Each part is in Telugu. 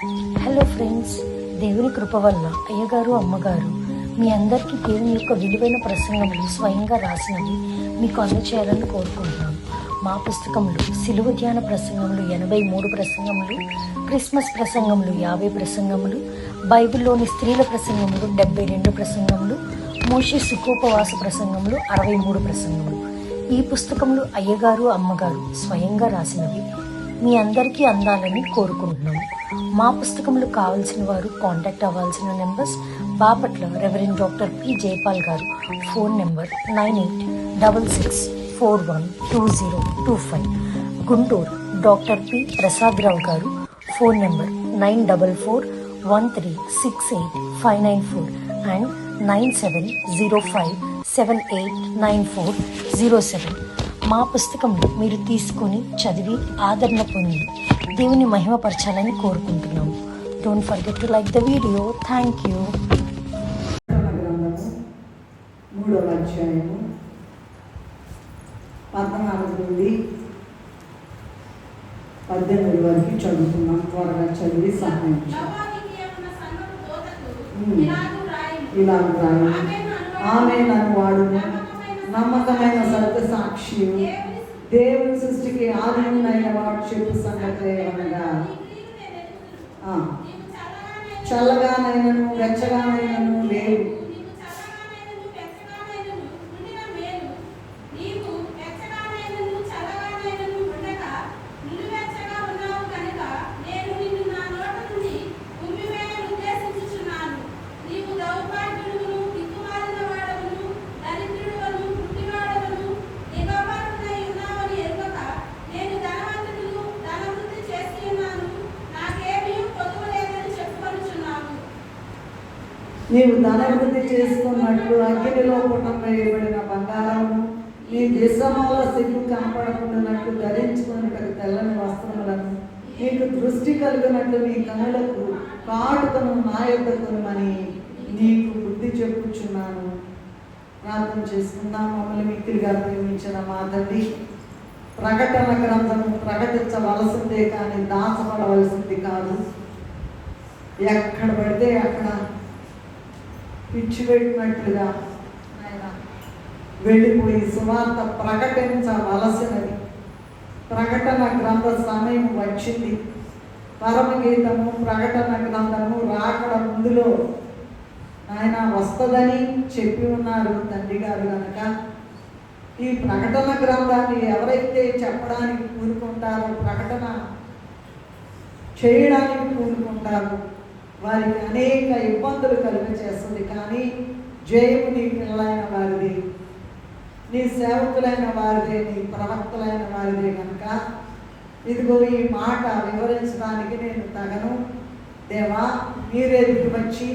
హలో ఫ్రెండ్స్, దేవుని కృప వల్ల అయ్యగారు అమ్మగారు మీ అందరికీ దేవుని యొక్క విలువైన ప్రసంగములు స్వయంగా రాసినవి మీకు అందచేయాలని కోరుకుంటున్నాను. మా పుస్తకంలో సిలువ ధ్యాన ప్రసంగములు 83 ప్రసంగములు, క్రిస్మస్ ప్రసంగములు 50 ప్రసంగములు, బైబిల్లోని స్త్రీల ప్రసంగములు 72 ప్రసంగములు, మోషే సుఖోపవాస ప్రసంగములు 63 ప్రసంగములు. ఈ పుస్తకంలో అయ్యగారు అమ్మగారు స్వయంగా రాసినవి మీ అందరికీ అందాలని కోరుకుంటున్నాము. మా పుస్తకములు కావాల్సిన వారు కాంటాక్ట్ అవ్వాల్సిన numbers: Bapatla reverend doctor P Jayapal garu, phone number 9866412025. Guntur doctor P Prasad Rao garu, phone number 9413685994 and 9705789407. మా పుస్తకంలో మీరు తీసుకొని చదివి ఆదరణ పొంది దేవుని మహిమపరచాలని కోరుకుంటున్నాము. Don't forget to like the video. Thank you. 3వ అధ్యాయము 14 నుండి 18 వరకు చదువుతున్నాం. త్వరగా చదివి సహాయం ఇలా రాయి. ఆమె నన్ను వాడును, నమ్మకమైన సత్య సాక్షి, దేవుని సృష్టికి ఆదినైన వాడు చెప్పు సంగతి అనగా, చల్లగానైనను వెచ్చగానైనను లేవు, నీవు ధనవృద్ధి చేసుకున్నట్లు అగ్నిలో పుటం వేయబడిన బంగారమును, నీ దేశంలో సిగ్గు కనపడకుండానట్లు ధరించుకున్నట్టు తెల్లని వస్త్రములను, నీకు దృష్టి కలిగినట్లు నీ కనులకు కాటుకను నా యొద్ద కొనుమని నీకు బుద్ధి చెప్పుచున్నాను. ప్రార్థన చేసుకుందాం. మమ్మల్ని మిక్కిలిగా ప్రేమించిన మా తండ్రి, ప్రకటన గ్రంథము ప్రకటించవలసిందే కానీ దాచబడవలసింది కాదు. ఎక్కడ పడితే అక్కడ పిచ్చిపెట్టినట్లుగా ఆయన వెళ్ళిపోయి సువార్త ప్రకటించవలసినది. ప్రకటన గ్రంథ సమయం వచ్చింది. పరమగీతము ప్రకటన గ్రంథము రాకడ ముందులో ఆయన వస్తుందని చెప్పి ఉన్నారు తండ్రి గారు. కనుక ఈ ప్రకటన గ్రంథాన్ని ఎవరైతే చెప్పడానికి కూరుకుంటారో, ప్రకటన చేయడానికి కూరుకుంటారో వారికి అనేక ఇబ్బందులు కలిగజేస్తుంది. కానీ జయము నీ పిల్లలైన వారిది, నీ సేవకులైన వారిదే, నీ ప్రవక్తలైన వారిదే. కనుక ఇదిగో ఈ మాట వివరించడానికి నేను తగను. దేవా, మీరే దిగి వచ్చి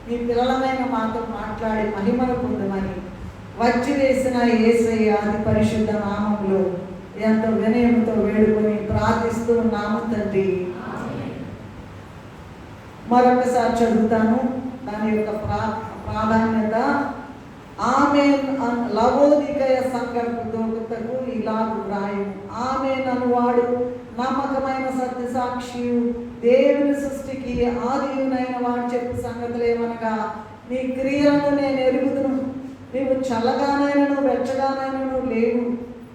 మీ పిల్లలమైన మాతో మాట్లాడి మహిమను పొందమని వచ్చి వేసిన యేసయ్య అతి పరిశుద్ధ నామములో ఎంతో వినయంతో వేడుకొని ప్రార్థిస్తూ నాము తండ్రి. మరొకసారి చదువుతాను. దాని యొక్క ప్రాధాన్యత. ఆమె లవోదికయ సంఘటకు ఇలాగు రాయు. ఆమె నన్ను వాడు నమ్మకమైన సత్య సాక్షి, దేవుని సృష్టికి ఆదియునైన వాడు చెప్పు సంగతులేమనగా, నీ క్రియలను నేను ఎరుగుదును. నీవు చల్లగానైనను వెచ్చగానైనను లేవు,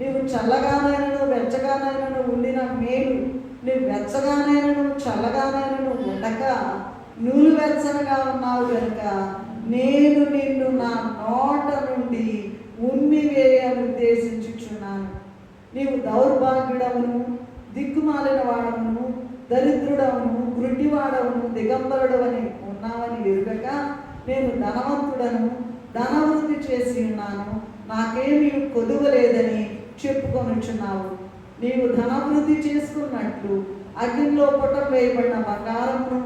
నీవు చల్లగానైనను వెచ్చగానైనను ఉండిన మేలు, నువ్వు వెచ్చగానైనను చల్లగానైనను ఉండక నులువెచ్చగా ఉన్నావు కనుక నేను నిన్ను నా నోట నుండి ఉమ్మివేయని ఉద్దేశించుచున్నాను. నీవు దౌర్భాగ్యుడవును, దిక్కుమాలిన వాడవును, దరిద్రుడవును, గుడ్డివాడవును, దిగంబరుడవని ఉన్నావని ఎరుగక నేను ధనవంతుడను, ధనవృద్ధి చేసి ఉన్నాను, నాకేమీ కొదువలేదని చెప్పుకొనుచున్నావు. నీవు ధనవృద్ధి చేసుకున్నట్లు అగ్నిలో పుటం వేయబడిన బంగారమును,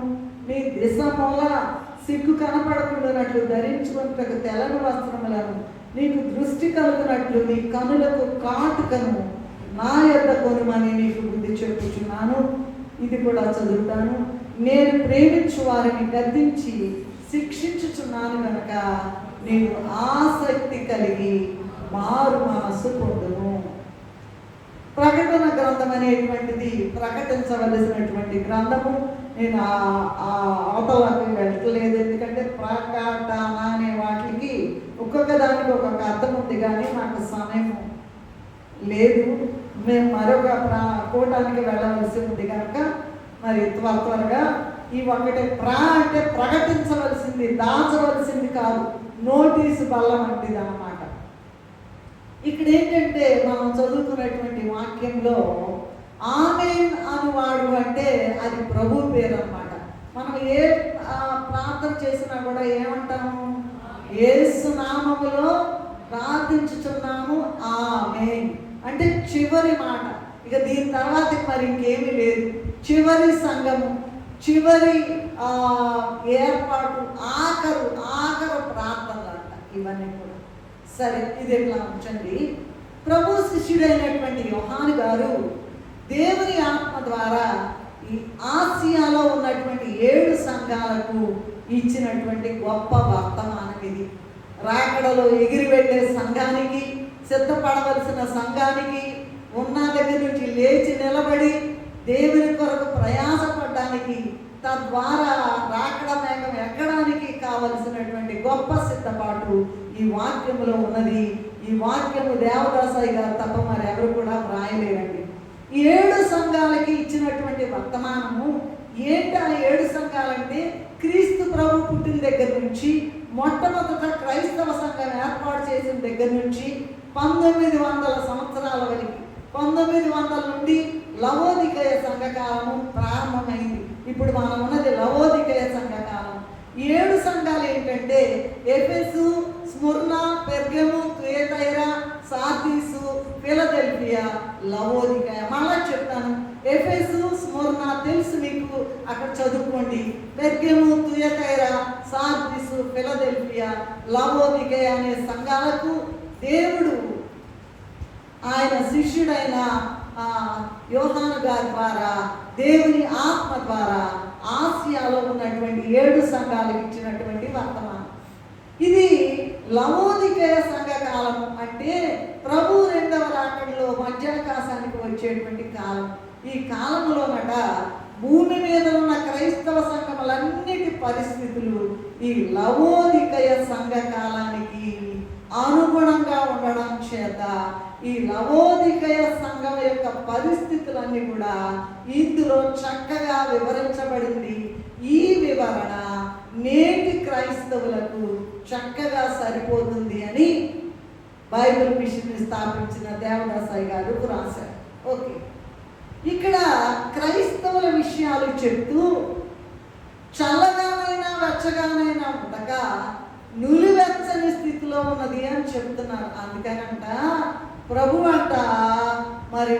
నీ దిశ మూల సిగ్గు కనపడకుండానట్లు ధరించుకున్నట్టు తెల్లని వస్త్రములను, నీకు దృష్టి కలుగునట్లు నీ కనులకు కాటుకను నా యొద్ద కొనుమని నీకు బుద్ధి చెప్పుచున్నాను. ఇది కూడా చదువుతాను. నేను ప్రేమించు వారిని గద్దించి శిక్షించుచున్నాను కనుక నేను ఆసక్తి కలిగి మారు మనస్సు పొందును. ప్రకటన గ్రంథం అనేటువంటిది ప్రకటించవలసినటువంటి గ్రంథము. నేను ఆ అవతలకి వెళ్ళట్లేదు. ఎందుకంటే ప్రకటన అనే వాటికి ఒక్కొక్క దానికి ఒక్కొక్క అర్థం ఉంది, కానీ నాకు సమయం లేదు. మేము మరొక కూటానికి వెళ్ళవలసి ఉంది కనుక మరి త్వరగా ఈ ఒకటే అంటే ప్రకటించవలసింది, దాచవలసింది కాదు, నోటీసు బల్ల వంటిది అన్నమాట. ఇక్కడ ఏంటంటే మనం చదువుకున్నటువంటి వాక్యంలో ఆమేన్ అనువాడు అంటే అది ప్రభు పేరు అన్నమాట. మనం ఏ ప్రార్థన చేసినా కూడా ఏమంటాము? యేసు నామములో ప్రార్థించుచున్నాము ఆమేన్ అంటే చివరి మాట. ఇక దీని తర్వాత మరి ఇంకేమీ లేదు. చివరి సంఘము, చివరి ఏర్పాటు, ఆఖరు ప్రార్థనలు అంట ఇవన్నీ కూడా. సరే, ఇది ఎట్లా ఉంచండి. ప్రభు శిష్యుడైనటువంటి యోహాను గారు దేవుని ఆత్మ ద్వారా ఈ ఆసియాలో ఉన్నటువంటి 7 సంఘాలకు ఇచ్చినటువంటి గొప్ప వర్తమానం ఇది. రాకడలో ఎగిరి వెళ్ళే సంఘానికి, సిద్ధపడవలసిన సంఘానికి, ఉన్న దగ్గర నుంచి లేచి నిలబడి దేవుని కొరకు ప్రయాసపడడానికి, తద్వారా రాకడ మేఘం ఎక్కడానికి కావలసినటువంటి గొప్ప సిద్ధపాటు ఈ వాక్యములో ఉన్నది. ఈ వాక్యము దేవదాసయ్య గారు తప్ప మరి ఎవరు కూడా వ్రాయలేరండి. 7 సంఘాలకి ఇచ్చినటువంటి వర్తమానము ఏంటి? ఆ 7 సంఘాలంటే క్రీస్తు ప్రభు పుట్టిన దగ్గర నుంచి, మొట్టమొదట క్రైస్తవ సంఘం ఏర్పాటు చేసిన దగ్గర నుంచి 1900 సంవత్సరాల వరకు, 1900 నుండి లవోదికయ సంఘకాలము ప్రారంభమైంది. ఇప్పుడు మనం ఉన్నది లవోదికయ సంఘకాలం. 7 సంఘాలు ఏంటంటే Ephesus, Smyrna, Pergamum, Thyatira, Sardis, Philadelphia, Laodicea. మళ్ళా చెప్తాను. ఎఫెసు, స్ముర్నా తెలుసు మీకు, అక్కడ చదువుకోండి. Pergamum, Thyatira, Sardis, Philadelphia, Laodicea అనే సంఘాలకు దేవుడు ఆయన శిష్యుడైన యోహాను గారి ద్వారా, దేవుని ఆత్మ ద్వారా ఆసియాలో ఉన్నటువంటి 7 సంఘాలకు ఇచ్చినటువంటి వర్తమానం ఇది. లవోదికయ సంఘకాలం అంటే ప్రభు 2వ రాకడలో మధ్యాకాశానికి వచ్చేటువంటి కాలం. ఈ కాలంలోనట భూమి మీద ఉన్న క్రైస్తవ సంఘములన్నిటి పరిస్థితులు ఈ లవోదికయ సంఘకాలానికి అనుగుణంగా ఉండడం చేత ఈ లవోదికయ సంఘం యొక్క పరిస్థితులన్నీ కూడా ఇందులో చక్కగా వివరించబడింది. ఈ వివరణ నేటి క్రైస్తవులకు చక్కగా సరిపోతుంది అని బైబిల్ మిషన్ స్థాపించిన దేవదాసయ్య గారు రాశారు. ఓకే, ఇక్కడ క్రైస్తవుల విషయాలు చెప్తూ చల్లగానైనా వెచ్చగానైనా ఉండగా నులివెచ్చని స్థితిలో ఉన్నది అని చెప్తున్నారు. అందుకనంట ప్రభు అంట మరి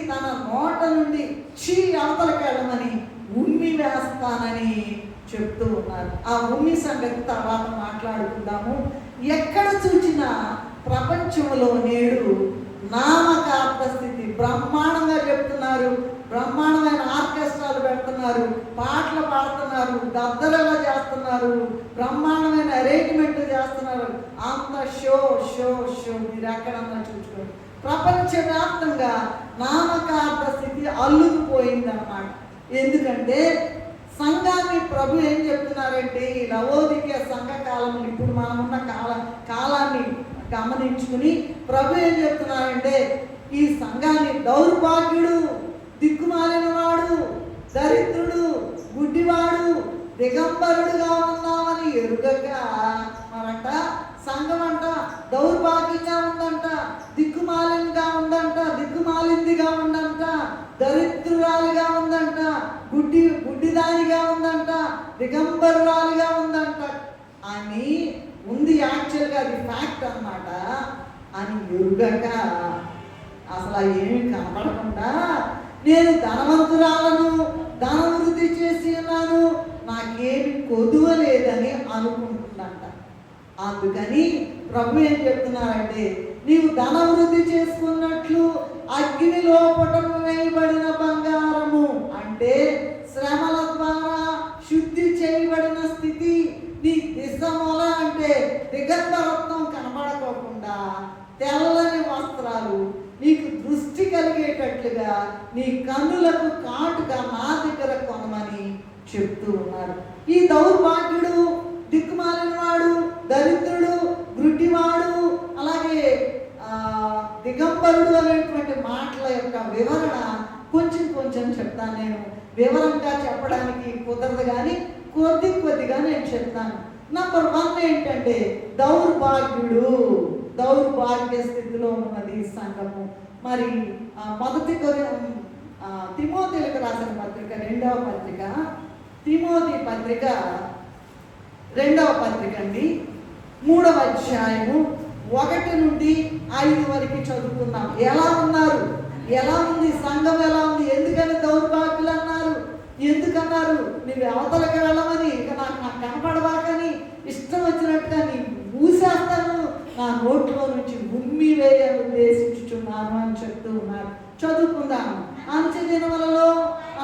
తన నోట నుండి చీ అవతలకి వెళ్ళమని ఉమ్మి వేస్తానని చెప్తూ ఉన్నారు. ఆ ఉమ్మి సంగతి తర్వాత మాట్లాడుకుందాము. ఎక్కడ చూసినా ప్రపంచంలో నేడు నామకార్థ స్థితి బ్రహ్మాండంగా చెప్తున్నారు. బ్రహ్మాండమైన ఆర్కెస్ట్రాలు పెడుతున్నారు, పాటలు పాడుతున్నారు, దద్దరలా చేస్తున్నారు, బ్రహ్మాండమైన అరేంజ్మెంట్ చేస్తున్నారు. అంత షో షో షో మీరు ఎక్కడన్నా చూసుకోండి. ప్రపంచవ్యాప్తంగా నామకార్థ స్థితి అల్లుకుపోయిందన్నమాట. ఎందుకంటే సంఘాన్ని ప్రభు ఏం చెప్తున్నారంటే ఈ లవోదికయ సంఘకాలం, ఇప్పుడు మనం ఉన్న కాలాన్ని గమనించుకుని ప్రభు ఏం చెప్తున్నారంటే ఈ సంఘాన్ని దౌర్భాగ్యుడు, దిక్కుమాలిన వాడు, దరిద్రుడు, గుడ్డివాడు, దిగంబరుడుగా ఉన్నామని ఎరుగక మరంట సంఘం అంట దౌర్భాగ్యంగా ఉందంట, దిక్కుమాలినగా ఉందంట, దిక్కుమాలిందిగా ఉందంట, దరిద్రురాలిగా ఉందంట, గుడ్డిదానిగా ఉందంట, దిగంబరురాలిగా ఉందంట అని ఉంది. యాక్చువల్గా అది ఫ్యాక్ట్ అన్నమాట. అని ఎరుగక అసలు ఏమి కనపడకుండా నేను ధనవంతురాలను, ధనవృద్ధి చేసి ఉన్నాను, నాకేమి కొదువలేదని అనుకుంటుందంట. అందుకని ప్రభు ఏం చెప్తున్నారంటే నీవు ధనవృద్ధి చేసుకున్నట్లు అగ్నిలో పొటము వేయబడిన బంగారము అంటే శ్రమల ద్వారా శుద్ధి చేయబడిన స్థితి. నీ దిశమొల అంటే దిగంబరత్వం కనబడకోకుండా తెల్లని వస్త్రాలు, నీకు దృష్టి కలిగేటట్లుగా నీ కన్నులకు కాటుగా నా దగ్గర కొనమని చెప్తూ ఉన్నారు. ఈ దౌర్భాగ్యుడు, దిక్కుమాలిన వాడు, దరిద్రుడు, గుడ్డివాడు, అలాగే దిగంబరుడు అనేటువంటి మాటల యొక్క వివరణ కొంచెం చెప్తాను. నేను వివరంగా చెప్పడానికి కుదరదు, కానీ కొద్దిగా నేను చెప్తాను. నంబర్ 1 ఏంటంటే దౌర్భాగ్యుడు, దౌర్భాగ్య స్థితిలో ఉన్నది సంఘము. మరి మొదటి తిమోతిలకు రాసిన పత్రిక 2వ పత్రిక, తిమోతి పత్రిక 2వ పత్రిక అండి, 3వ అధ్యాయము 1 నుండి 5 వరకు చదువుకుందాం. ఎలా ఉన్నారు, ఎలా ఉంది సంఘం, ఎలా ఉంది, ఎందుకని దౌర్భాగ్యులు అన్నారు, ఎందుకన్నారు, నువ్వు అవతలకి వెళ్ళమని, ఇక నాకు కనపడవాకని, ఇష్టం వచ్చినట్టుగా నీ ఊసేస్తాను, నా నోట్లో నుంచి ఉమ్మి వేయాలని ఉద్దేశించుచున్నాను అని చెప్తూ ఉన్నారు. చదువుకుందాము. అంచె దినములలో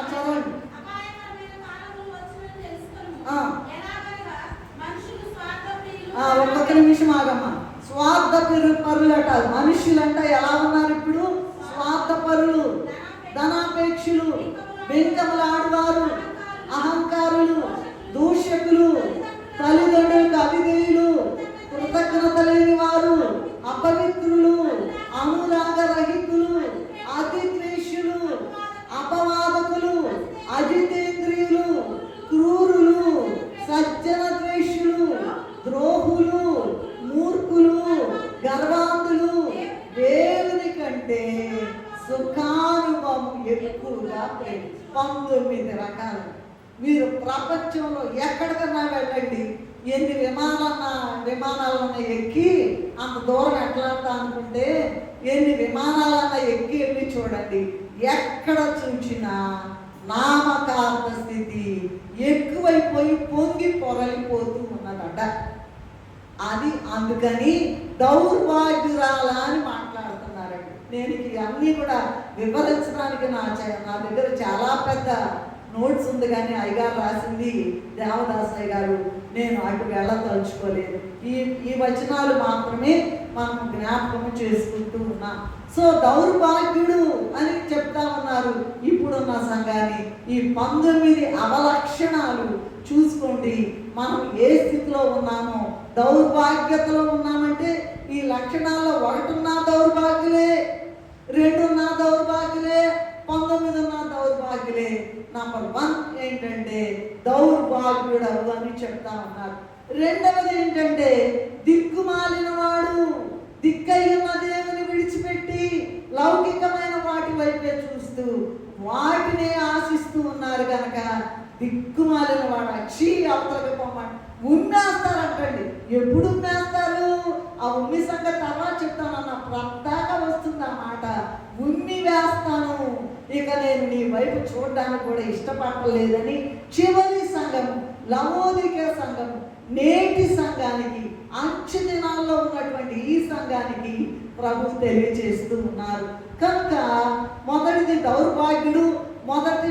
చదవండి. ఒక్కొక్క నిమిషం ఆగమ్మా. స్వార్థ పరులట మనుషులంట ఎలా ఉన్నారు ఇప్పుడు? స్వార్థపరులు, ధనాపేక్షులు, బెంకములాడువారు, అహంకారులు, దూషకులు, తల్లిదండ్రులకు అవిధేయులు, కృతజ్ఞత లేని వారు, అపవిత్రులు, అనురాగరహితులు, అతిద్వేషులు, అపవాదకులు, అజితేంద్రియులు, క్రూరులు, సజ్జన ద్వేషులు, ద్రోహులు, మూర్ఖులు, గర్వాంతులు, దేవుని కంటే సుఖానుభవం ఎక్కువగా 19 రకాలు. మీరు ప్రపంచంలో ఎక్కడికన్నా వెళ్ళండి, ఎన్ని విమానాలన్నా ఎక్కి అంత దూరం ఎట్లా అనుకుంటే ఎన్ని విమానాలన్నా ఎక్కి వెళ్ళి చూడండి, ఎక్కడ చూసినా నామకార్థ స్థితి ఎక్కువైపోయి పొంగి పొరలిపోతూ ఉన్నదట. అది అందుకని దౌర్భాగ్యురాల అని మాట్లాడుతున్నారండి. నేను ఇవన్నీ కూడా వివరించడానికి నా దగ్గర చాలా పెద్ద నోట్స్ ఉంది, కానీ అయ్యగారు రాసింది దేవదాస్ అయ్యగారు, నేను అటు వెళ్ళదలుచుకోలేదు. ఈ వచనాలు మాత్రమే మనం జ్ఞాపకం చేసుకుంటూ ఉన్నాం. సో దౌర్భాగ్యుడు అని చెప్తా ఉన్నారు ఇప్పుడున్న సంఘాన్ని. ఈ 19 అవలక్షణాలు చూసుకోండి, మనం ఏ స్థితిలో ఉన్నామో. దౌర్భాగ్యతలో ఉన్నామంటే ఈ లక్షణాల్లో 1 ఉన్నా దౌర్భాగ్యులే, 2 ఉన్నా దౌర్భాగ్యులే, 19 ఉన్నా దౌర్భాగ్యులే. నంబర్ 1 ఏంటంటే దౌర్భాగ్యుడు అని చెప్తా ఉన్నారు. రెండవది ఏంటంటే దిక్కుమాలిన వాడు, దిక్కయ్యున్న దేవుని విడిచిపెట్టి లౌకికమైన వాటి వైపే చూస్తూ వాటినే ఆశిస్తూ ఉన్నారు కనుక దిక్కుమాలిన వాడు. అచ్చి అవతలకి పొమ్మండి, ఉమ్మేస్తారంటండి. ఎప్పుడు ఉమ్మేస్తారు? ఆ ఉమ్మి సంగతి తర్వాత చెప్తానన్న ప్రత్యేక వస్తుంది ఆ మాట. ఉమ్మి వేస్తాను, ఇక నేను నీ వైపు చూడడానికి కూడా ఇష్టపడలేదని చివరి సంఘము, లవోదికే సంఘము, నేటి సంఘానికి, అంచె దినాల్లో ఉన్నటువంటి ఈ సంఘానికి ప్రభు తెలియజేస్తూ ఉన్నారు. కనుక మొదటిది దౌర్భాగ్యుడు. మొదటి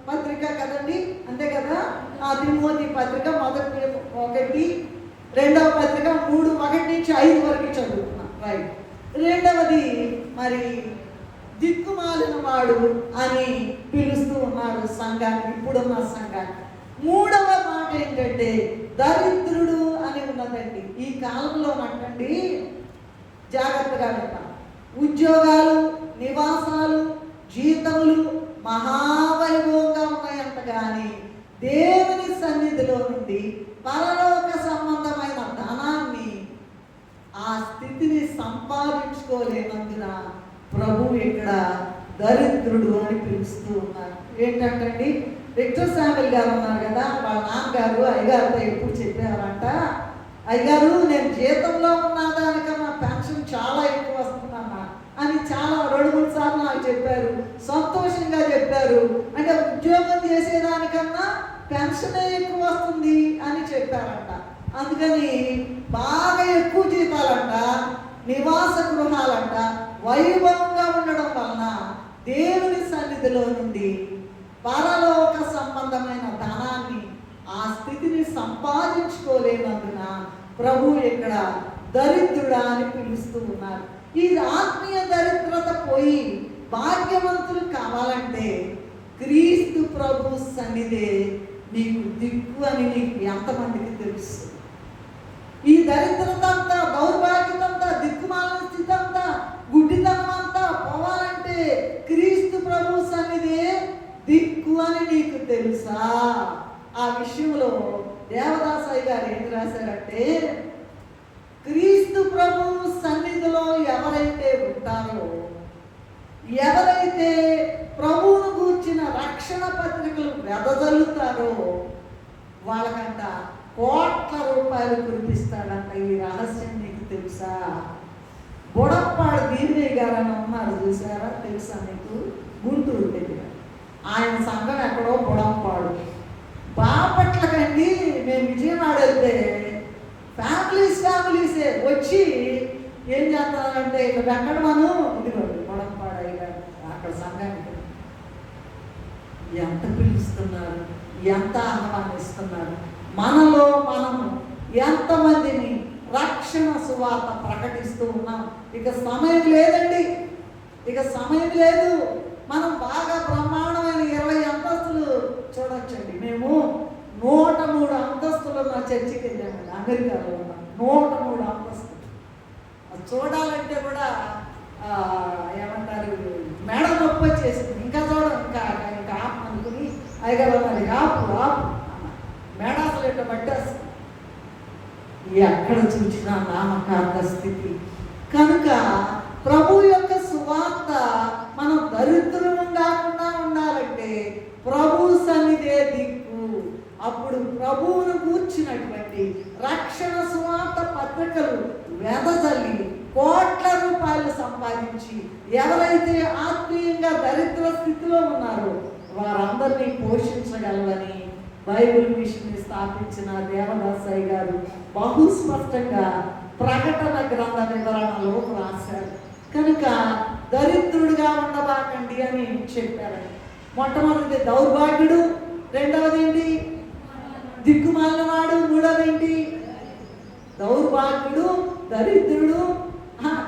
పత్రిక కదండి, అంతే కదా, ఆ తిమోతి పత్రిక 1, 2వ పత్రిక 3:1 నుంచి 5 వరకు చదువుతున్నాం. రైట్. రెండవది మరి దిక్కుమాలిన వాడు అని పిలుస్తూ ఉన్నారు సంఘాన్ని, ఇప్పుడున్న సంఘాన్ని. 3వ మాట ఏంటంటే దరిద్రుడు అని ఉన్నదండి. ఈ కాలంలో నట్టండి, జాగ్రత్తగా వింటాం. ఉద్యోగాలు, నివాసాలు, జీతములు మహావైభవంగా ఉన్నాయంట, కానీ దేవుని సన్నిధిలో నుండి పరలోక సంబంధమైన ధనాన్ని, ఆ స్థితిని సంపాదించుకోలేనందున ప్రభు ఇక్కడ దరిద్రుడు అని పిలుస్తూ ఉన్నారు. ఏంటంటండి, విక్టర్ శామ్యుల్ గారు ఉన్నారు కదా, వాళ్ళ నాన్నగారు అయ్యగారితో ఎప్పుడు చెప్పారంట, అయ్యగారు నేను జీతంలో ఉన్నదానికన్నా పెన్షన్ చాలా ఎక్కువ వస్తుందమ్మా అని చాలా 2-3 సార్లు నాకు చెప్పారు. సంతోషంగా చెప్పారు. అంటే ఉద్యోగం చేసేదానికన్నా పెన్షనే ఎక్కువ వస్తుంది అని చెప్పారంట. అందుకని బాగా ఎక్కువ జీతాలంట, నివాస గృహాలంట వైభవంగా ఉండడం వలన దేవుని సన్నిధిలో నుండి పరలోక సంబంధమైన ధనాన్ని, ఆ స్థితిని సంపాదించుకోలేనందున ప్రభు ఇక్కడ దరిద్రుడా అని పిలుస్తూ ఉన్నారు. ఈ ఆత్మీయ దరిద్రత పోయి భాగ్యవంతులు కావాలంటే క్రీస్తు ప్రభు సన్నిధే నీకు దిక్కు అని నీకు ఎంతమందికి తెలుసు? ఈ దరిద్రత అంతా, దౌర్భాగ్యత అంతా, దిక్కుమాలిన స్థితి అంతా, గుడ్డితనం అంతా పోవాలంటే క్రీస్తు ప్రభు సన్నిధే దిక్కు అని నీకు తెలుసా? ఆ విషయంలో దేవదాసయ్య గారు ఏం రాశారంటే, క్రీస్తు ప్రభు సన్నిధిలో ఎవరైతే ఉంటారో, ఎవరైతే ప్రభువును గూర్చిన రక్షణ పత్రికలు వెదజల్లుతారో వాళ్ళకంట కోట్ల రూపాయలు కురిపిస్తాడంట. ఈ రహస్యం నీకు తెలుసా? బుడప్పాడు దీనివయ్య గారు అని ఉన్నారు, చూసారా? తెలుసా మీకు? గుంటూరు దగ్గర. ఆయన సంఘం ఎక్కడో బుడంపాడు. బాపట్లకండి మేము విజయవాడ వెళ్తే ఫ్యామిలీసే వచ్చి ఏం చేస్తారంటే, ఇక వెంకటమను ఇదిగోండి బుడంపాడు అయ్యారు అక్కడ సంఘానికి. ఎంత పిలుస్తున్నారు, ఎంత ఆహ్వానిస్తున్నారు. మనలో మనము ఎంతమందిని రక్షణ సువార్త ప్రకటిస్తూ ఉన్నాం. ఇక సమయం లేదండి, ఇక సమయం లేదు. మనం బాగా బ్రహ్మాండమైన 20 అంతస్తులు చూడొచ్చండి. మేము 103 అంతస్తులు ఉన్న చర్చికి వెళ్ళామండి. అమెరికాలో ఉన్నాం, 103 అంతస్తులు. చూడాలంటే కూడా ఏమంటారు, మేడ నొప్పి వచ్చేసింది. ఇంకా ఇంకా ఆపు అనుకుని అయ్యగారు మరి ఆపు మేడ అసలు ఇట్లా పట్టేస్తుంది. ఎక్కడ చూసినా నామకార్థ స్థితి. కనుక ప్రభు యొక్క సువార్త మనం దరిద్రం కాకుండా ఉండాలంటే ప్రభు సన్నిధే దిక్కు. అప్పుడు ప్రభువును కూర్చున్నటువంటి రక్షణ సువార్త పత్రికలు వెదజల్లి కోట్ల రూపాయలు సంపాదించి ఎవరైతే ఆత్మీయంగా దరిద్ర స్థితిలో ఉన్నారో వారందరినీ పోషించగలవని బైబిల్ మిషన్ స్థాపించిన దేవదాసయ్య గారు బహు స్పష్టంగా ప్రకటన గ్రంథ వివరణలో రాశారు. కనుక దరిద్రుడిగా ఉండబాకండి అని చెప్పారండి. మొట్టమొదటిది దౌర్భాగ్యుడు, రెండవది ఏంటి? దిక్కుమాలినవాడు, మూడవది ఏంటి? దౌర్భాగ్యుడు, దరిద్రుడు,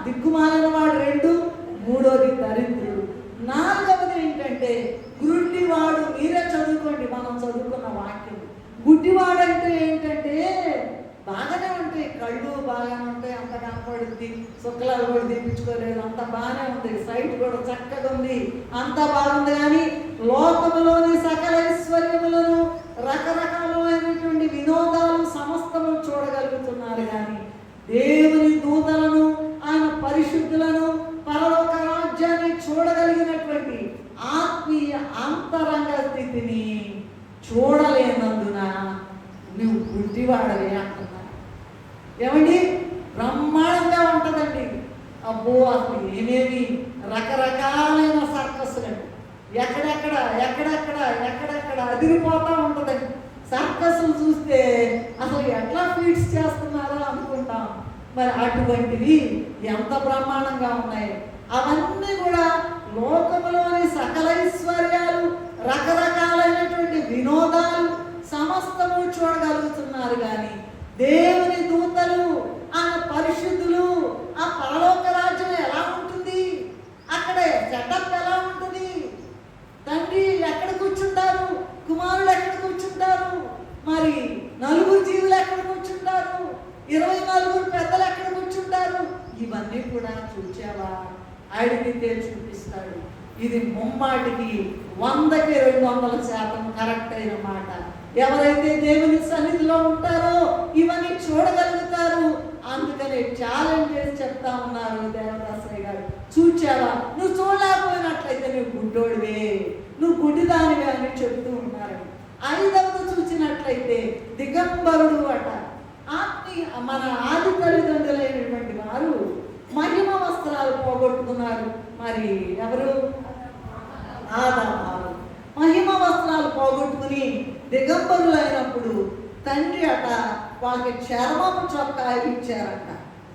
దిక్కుమాలినవాడు 2, మూడోది దరిద్రుడు. 4వది ఏంటంటే గుడ్డివాడు. మీరే చదువుకోండి, మనం చదువుకున్న వాక్యం. గుడ్డివాడు అంటే ఏంటంటే బాగానే ఉంటాయి, కళ్ళు బాగానే ఉంటాయి, అంత కనపడుద్ది, శుక్లాలు కూడా తీపించుకోలేదు, అంత బాగానే ఉంది, సైట్ కూడా చక్కగా ఉంది, అంత బాగుంది. కానీ లోకములోని సకల ఐశ్వర్యములను, రకరకాలైనటువంటి వినోదాలు సమస్తము చూడగలుగుతున్నారు. కానీ దేవుని దూతలను, ఆయన పరిశుద్ధులను, పరలోక రాజ్యాన్ని చూడగలిగినటువంటి ఆత్మీయ అంతరంగ స్థితిని చూడలేనందున నువ్వు గుడ్డివాడవే అంటున్నా. ఏమండి? బ్రహ్మాండంగా ఉంటుందండి. అబ్బో అసలు ఏమేమి రకరకాలైన సర్కస్లండి. ఎక్కడెక్కడ అదిరిపోతూ ఉంటుందండి. సర్కస్లు చూస్తే అసలు ఎట్లా ఫీడ్స్ చేస్తున్నారో అనుకుంటాం. మరి అటువంటివి ఎంత బ్రహ్మాండంగా ఉన్నాయి. అవన్నీ కూడా లోకములోని సకలైశ్వర్యాలు, రకరకాలైనటువంటి వినోదాలు సమస్తము చూడగలుగుతున్నారు. కానీ దేవుని దూతలు, ఆ పరిశుద్ధులు, ఆ పరలోక రాజ్యం ఎలా ఉంటుంది, అక్కడ సెటప్ ఎలా ఉంటుంది, తండ్రి ఎక్కడ కూర్చుంటారు, కుమారుడు ఎక్కడ కూర్చుంటారు, మరి 4 జీవులు ఎక్కడ కూర్చుంటారు, 24 పెద్దలు ఎక్కడ కూర్చుంటారు, ఇవన్నీ కూడా చూచావా? అడిగితే చూపిస్తాడు. ఇది ముమ్మాటికి 100కి 200% కరెక్ట్ అయిన మాట. ఎవరైతే దేవుని సన్నిధిలో ఉంటారో ఇవన్నీ చూడగలుగుతారు. అందుకనే ఛాలెంజ్ చేసి చెప్తా ఉన్నారు దేవదాసయ్య గారు. చూచావా? నువ్వు చూడలేకపోయినట్లయితే నువ్వు గుడ్డోడివే, నువ్వు గుడ్డిదానివే అని చెప్తూ ఉన్నారు. 5వది చూసినట్లయితే దిగంబరుడు అట. మన ఆది తల్లిదండ్రులైనటువంటి వారు మహిమ వస్త్రాలు పోగొట్టుకున్నారు. మరి ఎవరు? ఆదాము. మహిమ వస్త్రాలు పోగొట్టుకుని దిగంబరులైనప్పుడు తండ్రి అట వాళ్ళకి చర్మము చొక్కా ఇచ్చారట.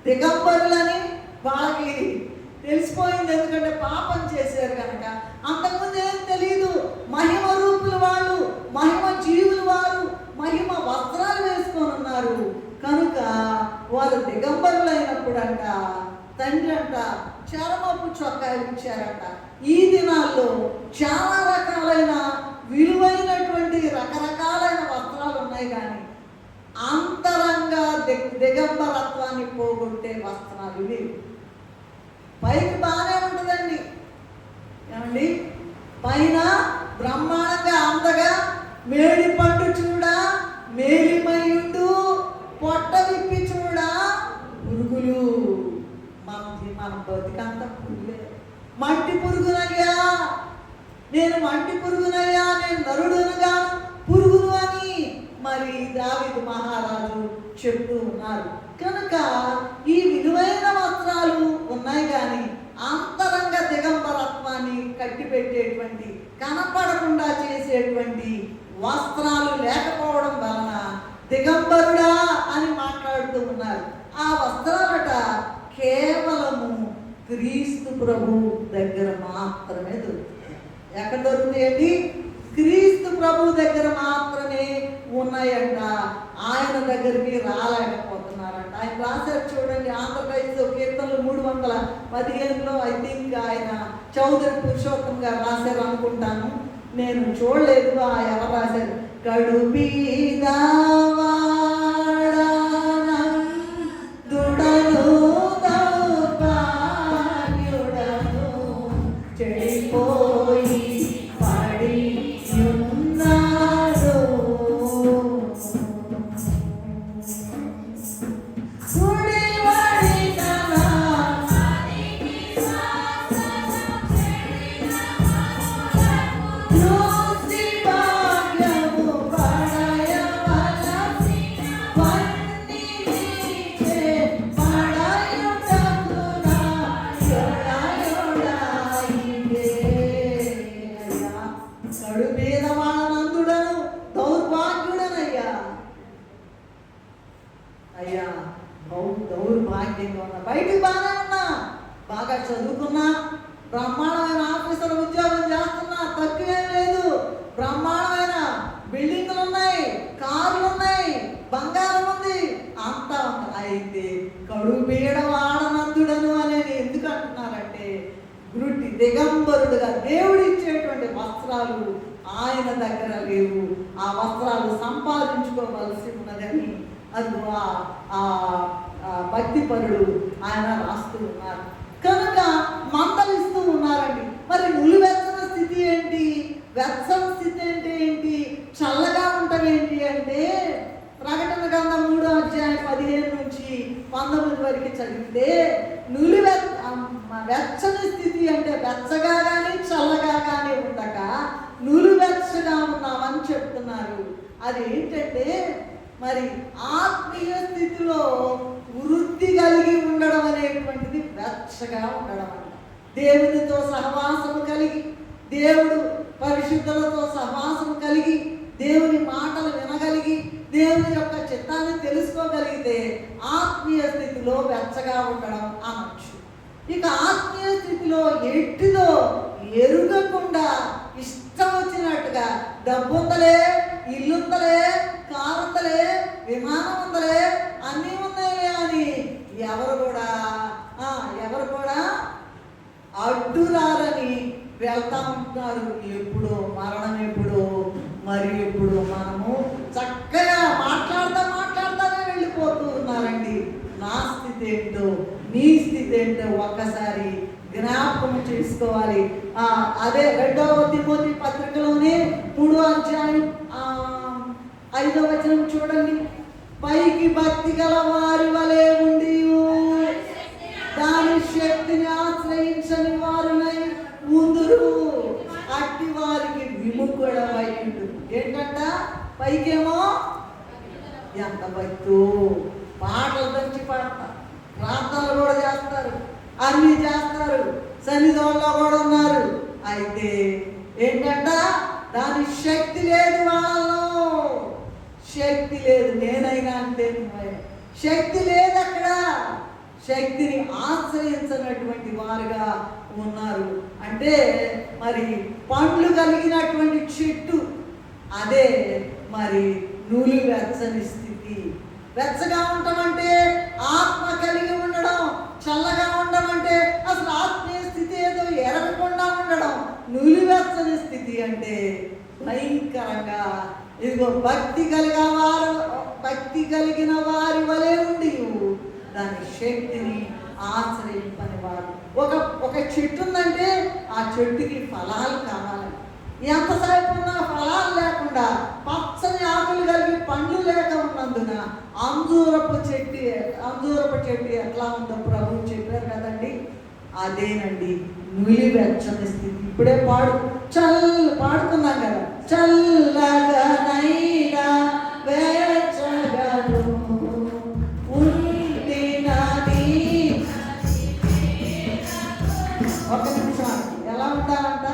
దిగంబరులని వాళ్ళకి తెలిసిపోయింది, ఎందుకంటే పాపం చేశారు కనుక. అంతకుముందు ఏం తెలియదు. మహిమ రూపులు వాళ్ళు, మహిమ జీవులు వారు, మహిమ వస్త్రాలు వేసుకొని ఉన్నారు కనుక వారు దిగంబరులైనప్పుడు అంట తండ్రి అంట చర్మపు చొక్కాలు ఇచ్చారట. ఈ దినాల్లో చాలా రకాలైన విలువైనటువంటి రకరకాలైన వస్త్రాలు ఉన్నాయి, కానీ అంతరంగా దిగంబరత్వాన్ని పోగొట్టే వస్త్రాలు లేవు. పైకి బాగానే ఉంటుందండి, ఏమండి, పైన బ్రహ్మాండంగా అందగా మేడి పండు చూడా మేలిమయుడు పొట్ట విప్పి చూడా పురుగులు. మన బతికంత పురుగులే. మంటి పురుగునయ్యా నేను, మంటి పురుగునయ్యా నేను, నరుడునుగా పురుగును అని మరి దావీదు మహారాజు చెప్తూ ఉన్నారు. కనుక ఈ విలువైన వస్త్రాలు ఉన్నాయి, కానీ అంతరంగ దిగంబరత్వాన్ని కట్టిపెట్టేటువంటి, కనపడకుండా చేసేటువంటి వస్త్రాలు లేకపోవడం వలన దిగంబరుడా అని మాట్లాడుతూ ఉన్నారు. ఆ వస్త్రాలట కేవలము క్రీస్తు ప్రభు దగ్గర మాత్రమే దొరుకుతాయి. ఎక్కడ దొరుకుతాయండి? క్రీస్తు ప్రభు దగ్గర మాత్రమే ఉన్నాయంట. ఆయన దగ్గరికి రాలేకపోతున్నారంట. ఆయన రాశారు చూడండి, ఆంధ్రప్రదేశ్ కీర్తనలు 315లో ఐ థింక్ ఆయన చౌదరి పురుషోత్తం గారు రాశారు అనుకుంటాను, నేను చూడలేదు. ఎవరు రాశారు? కడుబీదవాడను దౌర్భాగ్యుడను చెడిపోయి పడి ఉన్నాడు. కడుబీదవాడనందుడను దౌర్భాగ్యుడనయ్యా. అయ్యా దౌర్భాగ్యంగా ఉన్నా, బయటికి బాగానే ఉన్నా, బాగా చదువుకున్నా, బ్రహ్మాండమైన ఆఫీసర్ ఉద్యోగం చేస్తున్నా, తక్కువేం లేదు, బ్రహ్మాండమైన బిల్డింగ్లు ఉన్నాయి, కార్లు ఉన్నాయి, బంగారం ఉంది, అంతా ఉంది. అయితే కడుబీదవాడనందుడను అనేది ఎందుకు అంటున్నారంటే, గురుటి దిగంబరుడుగా దేవుడు ఇచ్చేటువంటి వస్త్రాలు ఆయన దగ్గర లేవు. ఆ వస్త్రాలు సంపాదించుకోవలసి ఉన్నదని అది భక్తిపరుడు ఆయన రాస్తూ ఉన్నారు. కనుక మందలిస్తూ ఉన్నారండి. మరి నులివెచ్చని స్థితి ఏంటి, వెచ్చని స్థితి అంటే ఏంటి, చల్లగా ఉండటం ఏంటి అంటే, ప్రకటన గ్రంథం 3:15-19 వరకు చదివితే వెచ్చని స్థితి అంటే వెచ్చగా కానీ చల్లగా కానీ ఉండక నులివెచ్చగా ఉన్నామని చెప్తున్నారు. అది ఏంటంటే, మరి ఆత్మీయ స్థితిలో వృద్ధి కలిగి ఉండడం అనేటువంటిది వెచ్చగా ఉండడం అంట. దేవునితో సహవాసము కలిగి, దేవుడు పరిశుద్ధులతో సహవాసము కలిగి, దేవుని మాటలు వినగలిగి, దేవుని యొక్క చిత్తాన్ని తెలుసుకోగలిగితే ఆత్మీయ స్థితిలో వెచ్చగా ఉండడం అనొచ్చు. ఇక ఆత్మీయ స్థితిలో ఎట్టిదో ఎరుగకుండా ఇష్టం వచ్చినట్టుగా డబ్బుందలే, ఇల్లుందలే, కారుందలే, విమానం ఉందలే, అన్నీ ఉన్నాయి అని ఎవరు కూడా అడ్డురారని వెళ్తా ఉంటున్నారు. ఎప్పుడో మరణం, ఎప్పుడో మరి ఎప్పుడు మనము చక్కగా మాట్లాడతానే వెళ్ళిపోతూ ఉన్నారండి. నా స్థితి ఏంటో నీ స్థితి ఏంటో ఒక్కసారి జ్ఞాపకం చేసుకోవాలి. అదే 2వ తిమోతి పత్రికలోనే 3:5 చూడండి. పైకి భక్తి గల వారి వలె ఉండి దాని శక్తిని ఆశ్రయించని వారునై ఉందురు, అట్టి వారికి విముఖుడవై ఉండు. ఏంటంట? పైకేమో ఎంత భక్తు, పాటలు దంచి పాడతారు, ప్రార్థనలు కూడా చేస్తారు, అన్నీ చేస్తారు, సన్నిధిలో కూడా ఉన్నారు. అయితే ఏంటంట? దాని శక్తి లేదు, వాళ్ళలో శక్తి లేదు. నేనైనా అంతే, శక్తి లేదు అక్కడ. శక్తిని ఆశ్రయించినటువంటి వారుగా ఉన్నారు. అంటే మరి పండ్లు కలిగినటువంటి చెట్టు, అదే మరి నులివెచ్చని స్థితి. వెచ్చగా ఉండటం అంటే ఆత్మ కలిగి ఉండడం, చల్లగా ఉండడం అంటే అసలు ఆత్మీయ స్థితి ఏదో ఎరగకుండా ఉండడం నులివెచ్చని స్థితి అంటే భయంకరంగా. ఇదిగో భక్తి కలిగిన వారి వలె ఉండి దాని శక్తిని ఆశ్రయింపని వాడు. ఒక చెట్టు ఉందంటే ఆ చెట్టుకి ఫలాలు కావాలి. ఎంతసేపు ఉన్నా ఫలాలు లేకుండా పచ్చని ఆకులు కలిగి పండ్లు లేక ఉన్నందున అంజూరపు చెట్టు ఎట్లా ఉందో ప్రభు చెప్పారు కదండి. అదేనండి నులివెచ్చని స్థితి. ఇప్పుడే పాడుతున్నాం కదా, చల్లగనైనా వెచ్చగను ఉండినది. ఒక నిమిషం, ఎలా ఉండాలంట?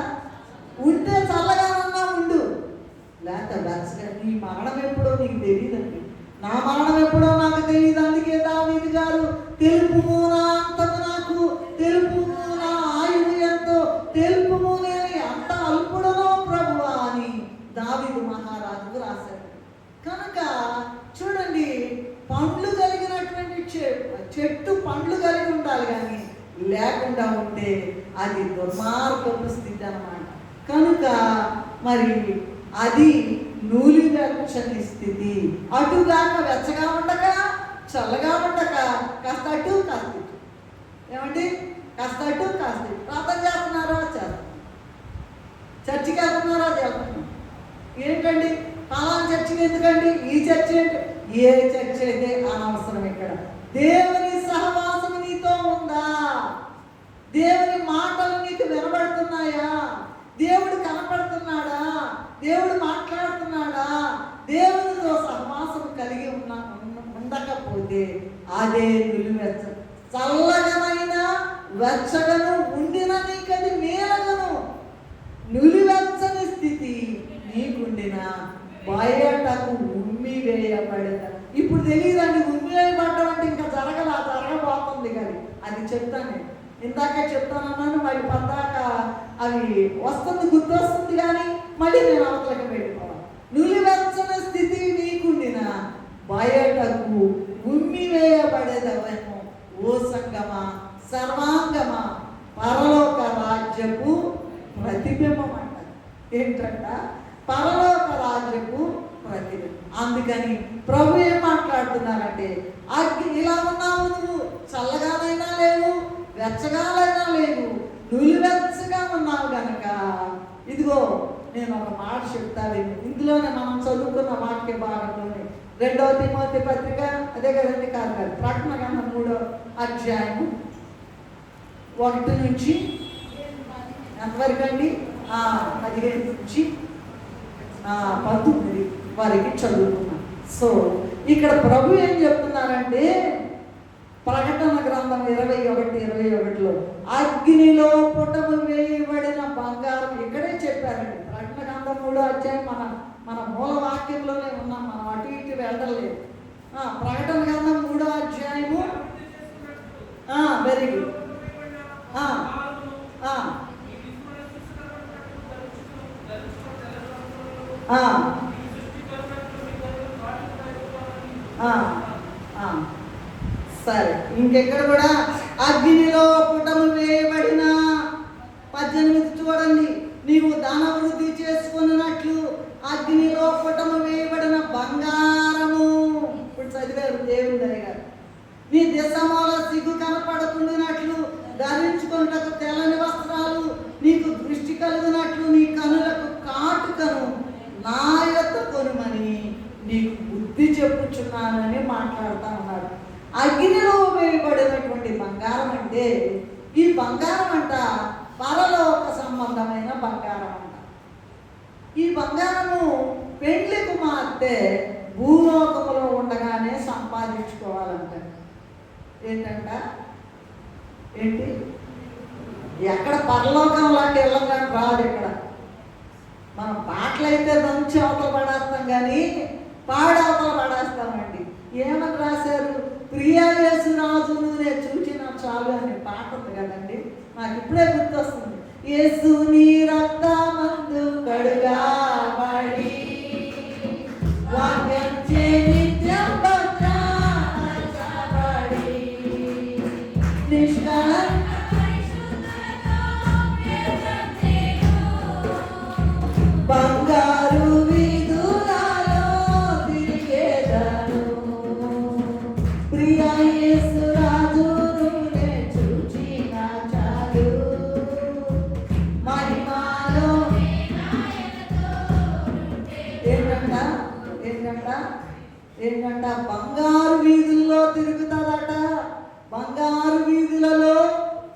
ఉంటే చల్లగా ఉన్నా ఉండు, లేకపోతే వెచ్చగా. నీ మరణం ఎప్పుడో నీకు తెలియదండి, నా మరణం ఎప్పుడో నాకు తెలియదు. అందుకే దావీదు గారు తెలుపుము నా అంతము నాకు, తెలుపుము నా ఆయువు ఎంతో, తెలుపుము నేను అంత అల్పుడనో ప్రభువా అని దావీదు మహారాజుకు రాశాడు. కనుక చూడండి, పండ్లు కలిగినటువంటి చెట్టు పండ్లు కలిగి ఉండాలి, కానీ లేకుండా ఉంటే అది దుర్మార్గపు స్థితి అన్నమాట. కనుక మరి అది నూలివెచ్చని స్థితి. అటుగాక వెచ్చగా ఉండక, చల్లగా ఉండక, కాస్త అటు కాస్త ఇటు. ఏమండి? కాస్త అటు కాస్త ఇటు. ప్రార్థన చేస్తున్నారా? చేస్తున్నారు. చర్చికి వెళ్తున్నారా? చేస్తున్నాం. ఏంటండి పలానా చర్చికి ఎందుకండి? ఈ చర్చి ఏంటి? ఏ చర్చి అయితే అనవసరం. ఇక్కడ దేవుని సహవాసం నీతో ఉందా? దేవుని మాటలు నీకు వినబడుతున్నాయా? దేవుడు కనపడుతున్నాడా? దేవుడు మాట్లాడుతున్నాడా? దేవునితో సహవాసం కలిగి ఉండకపోతే అదే నులివెచ్చ. చల్లగనైనా వెచ్చగను ఉండిన నీకది మేలగను. నులివెచ్చని స్థితి నీకుండిన బయటకు ఉమ్మి వేయబడద. ఇప్పుడు తెలియదండి, ఉమ్మి వేయబడ్డం అంటే ఇంకా జరగబోతుంది. కానీ అది చెప్తాను, ఇందాకే చెప్తానన్నాను. మళ్ళీ పద్దాక అవి వస్తుంది, గుర్తొస్తుంది, కానీ మళ్ళీ నేను అవతలకి వెళ్ళిపోవాలి. నులివెచ్చని స్థితి నీకుండిన బయటకు ఉమ్మి వేయబడేదవేమో ఓ సంగమా సర్వాంగమా పరలోక రాజ్యపు ప్రతిబింబం అంట. ఏంటంట? పరలోక రాజ్యపు ప్రతిబింబం. అందుకని ప్రభు ఏం మాట్లాడుతున్నారంటే, ఇలా ఉన్నావు నువ్వు, చల్లగానైనా లేవు, వెచ్చగానైనా లేవు, నులివెచ్చగా ఉన్నావు కనుక ఇదిగో నేను ఒక మాట చెప్తాను. ఇందులోనే మనం చదువుకున్న వాక్య భాగంలోనే 2వ తిమోతి పత్రిక, అదే కదండి, కాదు ప్రకటన గ్రంథం 3వ అధ్యాయము 1 నుంచి ఎంతవరకు అండి? 15 నుంచి 19 వరకు చదువుకున్నాం. సో ఇక్కడ ప్రభు ఏం చెప్తున్నారంటే, ప్రకటన గ్రంథం 21:21లో అగ్నిలో పుటము వేయబడిన బంగారం. ఇక్కడే చెప్పారండి. ప్రకటన గ్రంథం 3వ అధ్యాయం మన మూల వాక్యంలోనే ఉన్నాం, మనం అటు ఇటు వెళ్ళలేదు. ప్రకటన గ్రంథం 3వ అధ్యాయము. Very good. సరే, ఇంకెక్కడ కూడా అగ్నిలో పుటము వేయబడిన 18 చూడండి. నీవు ధన వృద్ధి చేసుకున్నట్లు అగ్నిలో పుటము వేయబడిన బంగారము. ఇప్పుడు చదివారు దేవుని దయగారు. నీ దిశమూల సిగ్గు కనపడకుండానట్లు ధరించుకున్నట్టు తెల్లని వస్త్రాలు, నీకు దృష్టి కలుగునట్లు నీ కనులకు కాటుకను నా యొద్ద కొనుమని నీకు బుద్ధి చెప్పుచున్నానని మాట్లాడుతూ ఉన్నాడు. అగ్నిలో వేయబడినటువంటి బంగారం అంటే, ఈ బంగారం అంట పరలోక సంబంధమైన బంగారం అంట. ఈ బంగారము పెండ్లి కుమార్తె భూలోకములో ఉండగానే సంపాదించుకోవాలంట. ఏంటంట? ఏంటి? ఎక్కడ పరలోకం లాంటి ఇళ్ళగా రాదు. ఇక్కడ మనం పాటలు అయితే దంచి అవతల పడేస్తాం, కానీ పాడవతల పడేస్తామండి. ఏమని రాశారు? ప్రియా యేసు రాజును నేను చూచిన చాలు అనే పాట ఉంది కదండి, నాకు ఇప్పుడే గుర్తొస్తుంది. యేసు నీ రక్తమందు కడుగాబడి వాక్యం చే నిత్యం భద్రపరచబడి నిష్కళంక ఏంటంట ఏంటంట ఏంటంట బంగారు వీధుల్లో తిరుగుతాడట. బంగారు వీధులలో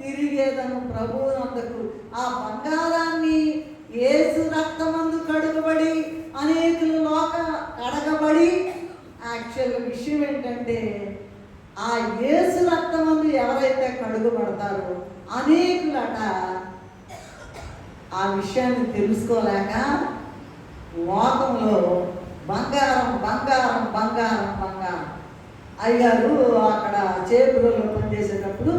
తిరిగేదను ప్రభువునందుకు. ఆ బంగారాన్ని యేసు రక్తమందు కడుగబడి అనేకులు కడగబడి, యాక్చువల్ విషయం ఏంటంటే ఆ యేసు రక్తమందు ఎవరైతే కడుగబడతారో అనేకులట ఆ విషయాన్ని తెలుసుకోలేక లోకంలో బంగారం బంగారం బంగారం బంగారం. అయ్యారు అక్కడ చేపులలో పనిచేసేటప్పుడు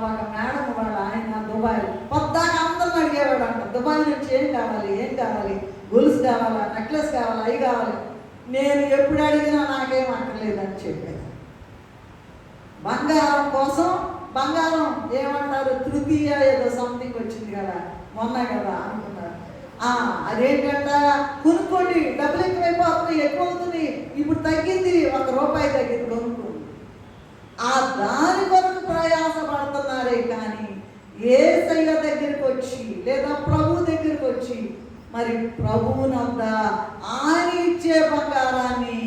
ఒక మేడం వాళ్ళ ఆయన దుబాయ్ పొద్దాక అందరిని అడిగేవాడు అంట, దుబాయ్ నుంచి ఏం కావాలి ఏం కావాలి, గొలుసు కావాలా, నెక్లెస్ కావాలా, అవి కావాలి. నేను ఎప్పుడు అడిగినా నాకేం అక్కర్లేదని చెప్పాను. బంగారం కోసం బంగారం ఏమంటారు, తృతీయ ఏదో సంథింగ్ వచ్చింది కదా మొన్న కదా అనుకున్నారు. అదేంటంట, కొనుక్కోండి, డబ్బులు ఎక్కువైపోతున్నాయి, ఎక్కువ అవుతుంది, ఇప్పుడు తగ్గింది, ₹1 తగ్గింది, కొనుక్కోండి. దాని కొరకు ప్రయాస పడుతున్నారే కానీ యేసయ్య దగ్గరికి వచ్చి లేదా ప్రభు దగ్గరికి వచ్చి మరి ప్రభువునంద ఆయన ఇచ్చే బంగారాన్ని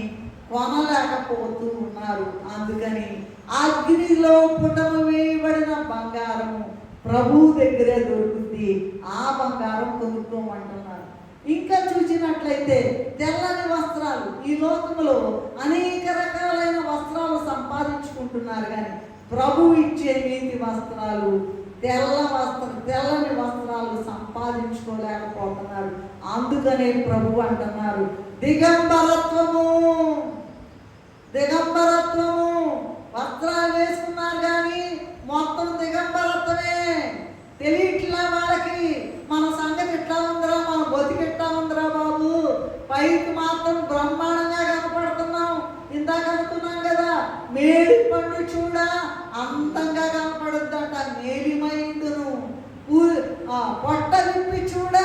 కొనలేకపోతూ ఉన్నారు. అందుకని అగ్నిలో పుటము వేయబడిన బంగారం ప్రభు దగ్గరే దొరుకుతుంది, ఆ బంగారం కొనుక్కోమంటున్నారు. ఇంకా చూసినట్లయితే తెల్లని వస్త్రాలు, ఈ లోకంలో అనేక రకాలైన వస్త్రాలు సంపాదించుకుంటున్నారు కానీ ప్రభు ఇచ్చే నీతి వస్త్రాలు, తెల్లని వస్త్రాలు సంపాదించుకోలేకపోతున్నారు. అందుకనే ప్రభు అంటున్నారు దిగంబరత్వము. దిగంబరత్వము, వస్త్రాలు వేసుకున్నారు కానీ మొత్తం దిగంబరత్వమే. తెలియట్లా వాళ్ళకి మన సంగతి ఎట్లా ఉందిరా, మన బతికి ఎట్లా ఉందిరా బాబు, పైకి మాత్రం బ్రహ్మాండంగా కనపడుతున్నాం. ఇందాక అనుకున్నాం కదా, మేడి పండు చూడ అందంగా కనపడుద్దంట, మేలిమైండును, పొట్ట విప్పి చూడ.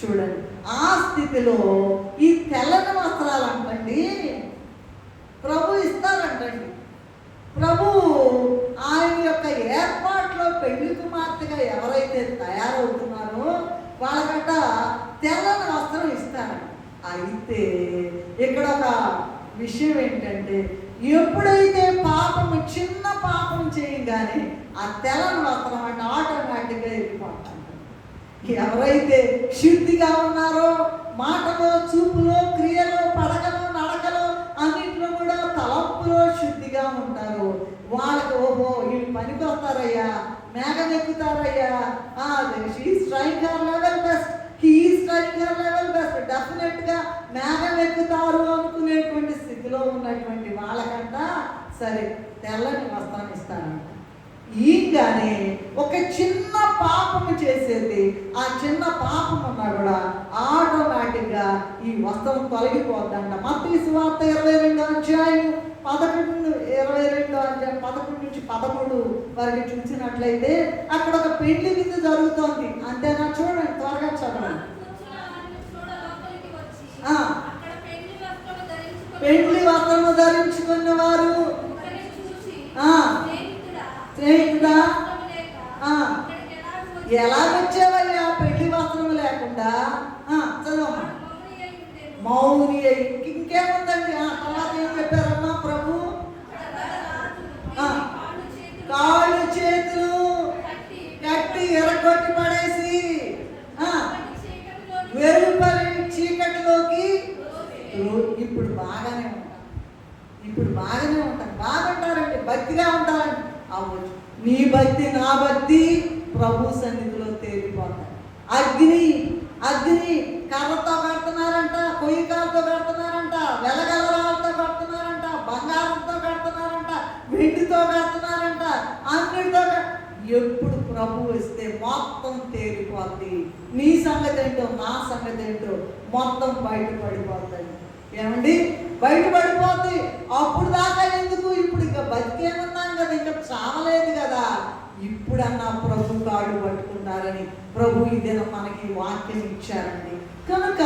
చూడండి ఆ స్థితిలో ఈ తెల్లని వస్త్రాలు అంటండి ప్రభు ఇస్తారంటండి. ప్రభు ఆయన యొక్క ఏర్పాట్లో పెళ్లి కుమార్తెగా ఎవరైతే తయారవుతున్నారో వాళ్ళకట తెల్లని వస్త్రం ఇస్తారంట. అయితే ఇక్కడ ఒక విషయం ఏంటంటే, ఎప్పుడైతే చిన్న పాపం చేయగానే ఆ తెల్లని వస్త్రం అంటే ఆటోమేటిక్గా వెళ్ళిపోతాం. ఎవరైతే శుద్ధిగా ఉన్నారో మాటలో, చూపులో, క్రియలో, పడకలో, నడకలో, అన్నింటిలో కూడా తలంపులో శుద్ధిగా ఉంటారు. వాళ్ళకి ఓహో వీళ్ళు పనికి వస్తారయ్యా, మేఘం ఎక్కుతారయ్యా, డెఫినెట్గా మేఘం ఎక్కుతారు అనుకునేటువంటి స్థితిలో ఉన్నటువంటి వాళ్ళకంట సరే తెల్లని వస్త్రాన్ని ఇస్తారంట. ఈగానే ఒక చిన్న పాపము చేసేది, ఆ చిన్న పాపం ఉన్నా కూడా ఆటోమేటిక్గా ఈ వస్త్రం తొలగిపోద్దంట. మత్తయి సువార్త 22వ అధ్యాయం 11 నుంచి 13 వరకు చూసినట్లయితే అక్కడ ఒక పెళ్లి విందు జరుగుతోంది. అంతేనా? చూడండి, త్వరగా చదవండి. పెళ్లి వస్త్రము ధరించుకున్న వారు స్నేహితుడా ఎలాగొచ్చేవయ్యా పెళ్లి వస్త్రం లేకుండా? చదవమ్మా. మౌని ఇంకేముందండి? తర్వాత ఏం చెప్పారమ్మా ప్రభు? కాళ్ళు చేతులు కట్టి ఎరగొట్టి పడేసి వెలుపలి చీకటిలోకి. ఇప్పుడు బాగానే ఉంటారు, బాగుంటారండి, భక్తిగా ఉంటారండి. అవ్వచ్చు నీ భక్తి నా భక్తి ప్రభు సన్నిధిలో తేలిపోతాయి. అగ్ని కర్రతో కడుతున్నారంట, కొయ్యకాలతో కడుతున్నారంట, వెలగలరాలతో కడుతున్నారంట, బంగారంతో కడుతున్నారంట, వెండితో కడుతున్నారంట, అన్నిటితో. ఎప్పుడు ప్రభు వస్తే మొత్తం తేలిపోద్ది. నీ సంగతి ఏంటో నా సంగతి ఏంటో మొత్తం బయటపడిపోతాయి. ఏమండి? బయటపడిపోద్ది. అప్పుడు దాకా ఎందుకు? ఇప్పుడు ఇంకా బతికేమన్నాం కదా, ఇంకా చావలేదు కదా. ఇప్పుడన్నా ప్రభు కాడు పట్టుకుంటారని ప్రభు ఈ దినం మనకి వాక్యం ఇచ్చారండి. కనుక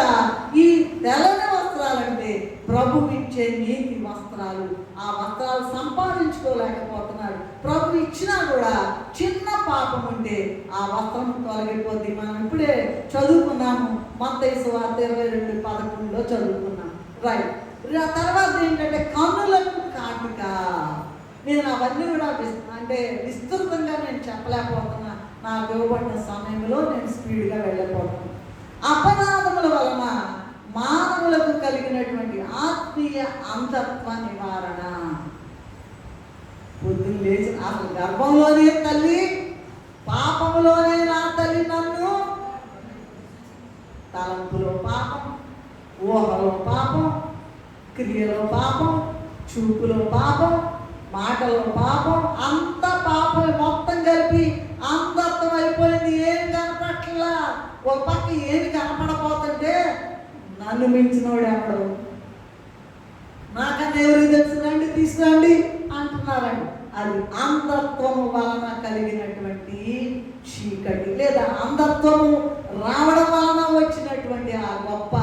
ఈ తెల్లని వస్త్రాలంటే ప్రభు ఇచ్చే నీతి వస్త్రాలు. ఆ వస్త్రాలు సంపాదించుకోలేకపోతున్నారు. ప్రభు ఇచ్చినా కూడా చిన్న పాపం ఉంటే ఆ వస్త్రం తొలగిపోద్ది. మనం ఇప్పుడే చదువుకున్నాము, మత్తయి సువార్త 22:11 చదువుకున్నాం. రైట్. ఆ తర్వాత ఏంటంటే కన్నులకు కాటుక. నేను అవన్నీ కూడా విస్తృతంగా నేను చెప్పలేకపోతున్నా. నాకు ఇవ్వబడిన సమయంలో నేను స్పీడ్గా వెళ్ళిపోతున్నాను. అపరాధముల వలన మానవులకు కలిగినటువంటి ఆత్మీయ అంధత్వ నివారణ. పొద్దున్న లేచి అసలు గర్భంలోనే తల్లి, పాపంలోనే నా తల్లి నన్ను, తలంపులో పాపం, ఊహలో పాపం, క్రియలో పాపం, చూపులో పాపం, మాటలో పాపం, అంత పాపం మొత్తం కలిపి అంధత్వం అయిపోయింది. ఏం కనపట్లా. ఒక పక్క ఏమి కనపడపోతుంటే నన్ను మించినోడు ఎవడు, నాకన్నా ఎవరికి తెలుసునండి, తీసుకురండి అంటున్నారండి. అది అంధత్వము వలన కలిగినటువంటి చీకటి, లేదా అంధత్వము రావడం వలన వచ్చినటువంటి ఆ గొప్ప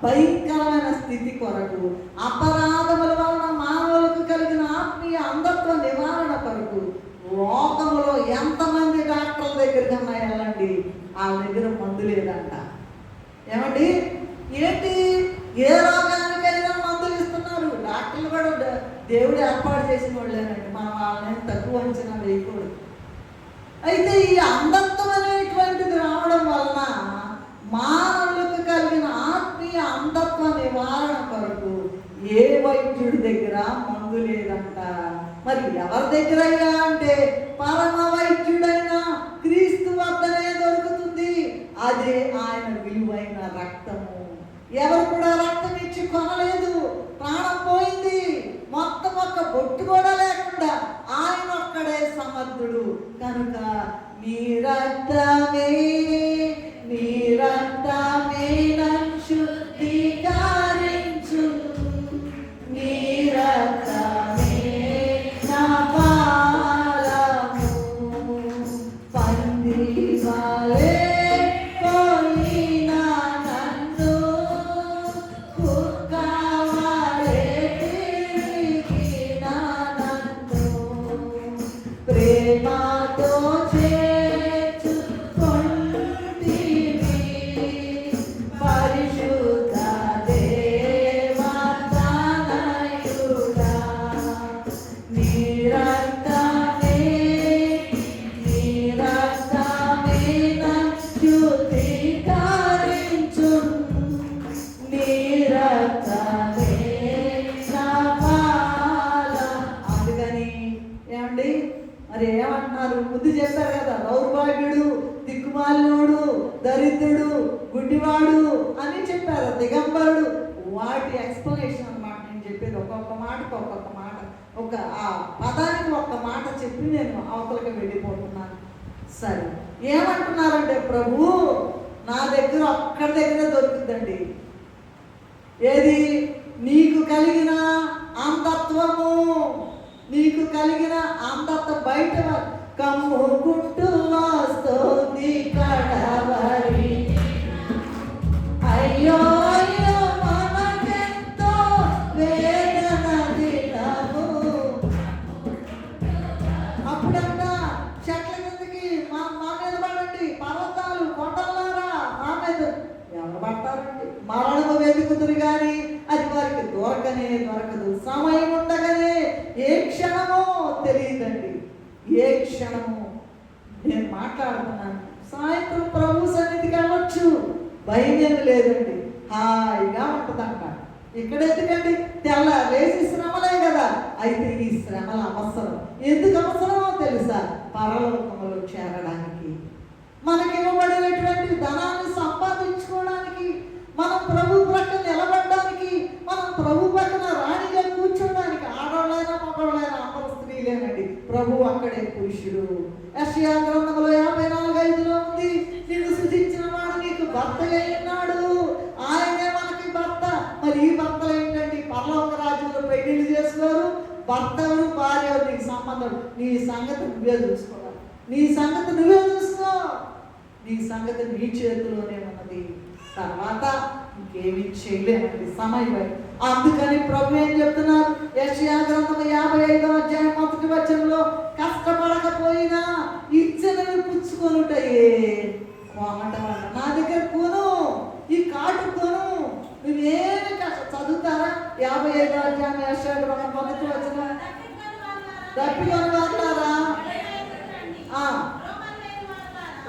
భయంకరమైన స్థితి కొరకు, అపరాధముల వలన మానవులకు కలిగిన ఆత్మీయ అంధత్వ నివారణ కొరకు లోకములో ఎంతమంది డాక్టర్ల దగ్గరికి అన్నా వెళ్ళండి, ఆ దగ్గర మందు లేదంట. ఏమండి, ఏంటి, ఏ రోగానికైనా మందులు ఇస్తున్నారు. డాక్టర్లు కూడా దేవుడు ఏర్పాటు చేసిన వాళ్ళేనండి, మనం వాళ్ళని తక్కువ అంచనా వేయకూడదు. అయితే ఈ అంధత్వం అనేటువంటిది రావడం వలన మానవులకు కలిగిన ఆత్మీయ అంధత్వ నివారణ కొరకు ఏ వైద్యుడి దగ్గర మందు లేదంట. మరి ఎవరి దగ్గర అయ్యా అంటే పరమ వైద్యుడైన క్రీస్తు వద్దనే దొరుకుతుంది. అదే ఆయన విలువైన రక్తము. ఎవరు కూడా రక్తం ఇచ్చి కొనలేదు, ప్రాణం పోయింది. మొత్తం ఒక్క బొట్టు కూడా లేకుండా ఆయన ఒక్కడే సమర్థుడు. కనుక నీ రక్తమే నన్ను శుద్ధీకరించు, నీ రక్తమే నా పాలము, పంది వలె పోయినా నన్ను కుక్క వలె తిరిగినా నన్ను ప్రేమతో మరి ఏమంటున్నారు, ముందు చెప్పారు కదా, దౌర్భాగ్యుడు, దిక్కుమాలినోడు, దరిద్రుడు, గుడ్డివాడు అని చెప్పారు, దిగంబరుడు. వాటి ఎక్స్ప్లెనేషన్ అన్నమాట నేను చెప్పేది. ఒక్కొక్క మాటకు ఒక్కొక్క మాట, ఒక ఆ పదానికి ఒక్క మాట చెప్పి నేను అవతలకి వెళ్ళిపోతున్నాను. సరే, ఏమంటున్నారంటే ప్రభు నా దగ్గర ఒక్కడి దగ్గర దొరుకుతుందండి. ఏది? నీకు కలిగిన అంధత్వము, నీకు కలిగిన అంధత్వం బయట కమ్ముకుంటూ వస్తోంది కడవరి. అయ్యో అయ్యో మనకెంతో వేదన దినము. అప్పుడంట చెట్ల కిందకి మా మీద పడండి, పర్వతాలు కొండలారా మా మీద ఎవరు పడతారండి? మరణము వెతుకుతురు కానీ అది వారికి దొరకదు. సమయం ఉండగానే ఏ క్షణమో తెలియదండి. ఏ క్షణము నేను మాట్లాడుతున్నాను. సాయంత్రం ప్రభు సన్నిధికి వెళ్ళొచ్చు, భయం ఏమి లేదండి, హాయిగా ఉంటుందంట. ఇక్కడ ఎందుకండి? తెల్ల లేచి శ్రమలే కదా. అయితే ఈ శ్రమల అవసరం. ఎందుకు అవసరమో తెలుసా? పరలోకములో చేరడానికి, మనకి ఇవ్వబడినటువంటి ధనాన్ని సంపాదించుకోవడానికి, మనం ప్రభు ప్రక్కన నిలబడడానికి, మనం ప్రభు పక్కన రాణిగా కూర్చోడానికి. ఆడవాళ్ళైనా మగవాళ్ళైనా అందరూ స్త్రీలేనండి. ప్రభు అక్కడే పురుషుడు. యెషయా గ్రంథంలో 54:5 ఉంది, నిన్ను సృజించిన వాడు నీకు భర్త అయినాడు, ఆయనే మనకి భర్త. మరి ఈ భర్తలు ఏంటండి? పరలోక రాజ్యంలో పెళ్లిళ్ళు చేసుకోరు. భర్తలు భార్య నీకు సంబంధం. నీ సంగతి నువ్వే చూసుకోవాలి. నీ సంగతి నువ్వే చూసుకో. నీ సంగతి నీ చేతిలోనే ఉన్నది. తర్వాత ఇంకేమీ చేయలేమండి, సమయం. అందుకని ప్రభు ఏం చెప్తున్నారు? యెషయా గ్రంథం 55:1 కష్టపడకపోయినా ఇచ్చినవి పుచ్చుకొనుటయే కోమట. నా దగ్గర కొను, ఈ 55వ అధ్యాయం యెషయా గ్రంథం 1వ వచనం. దప్పికొని వాళ్ళారా,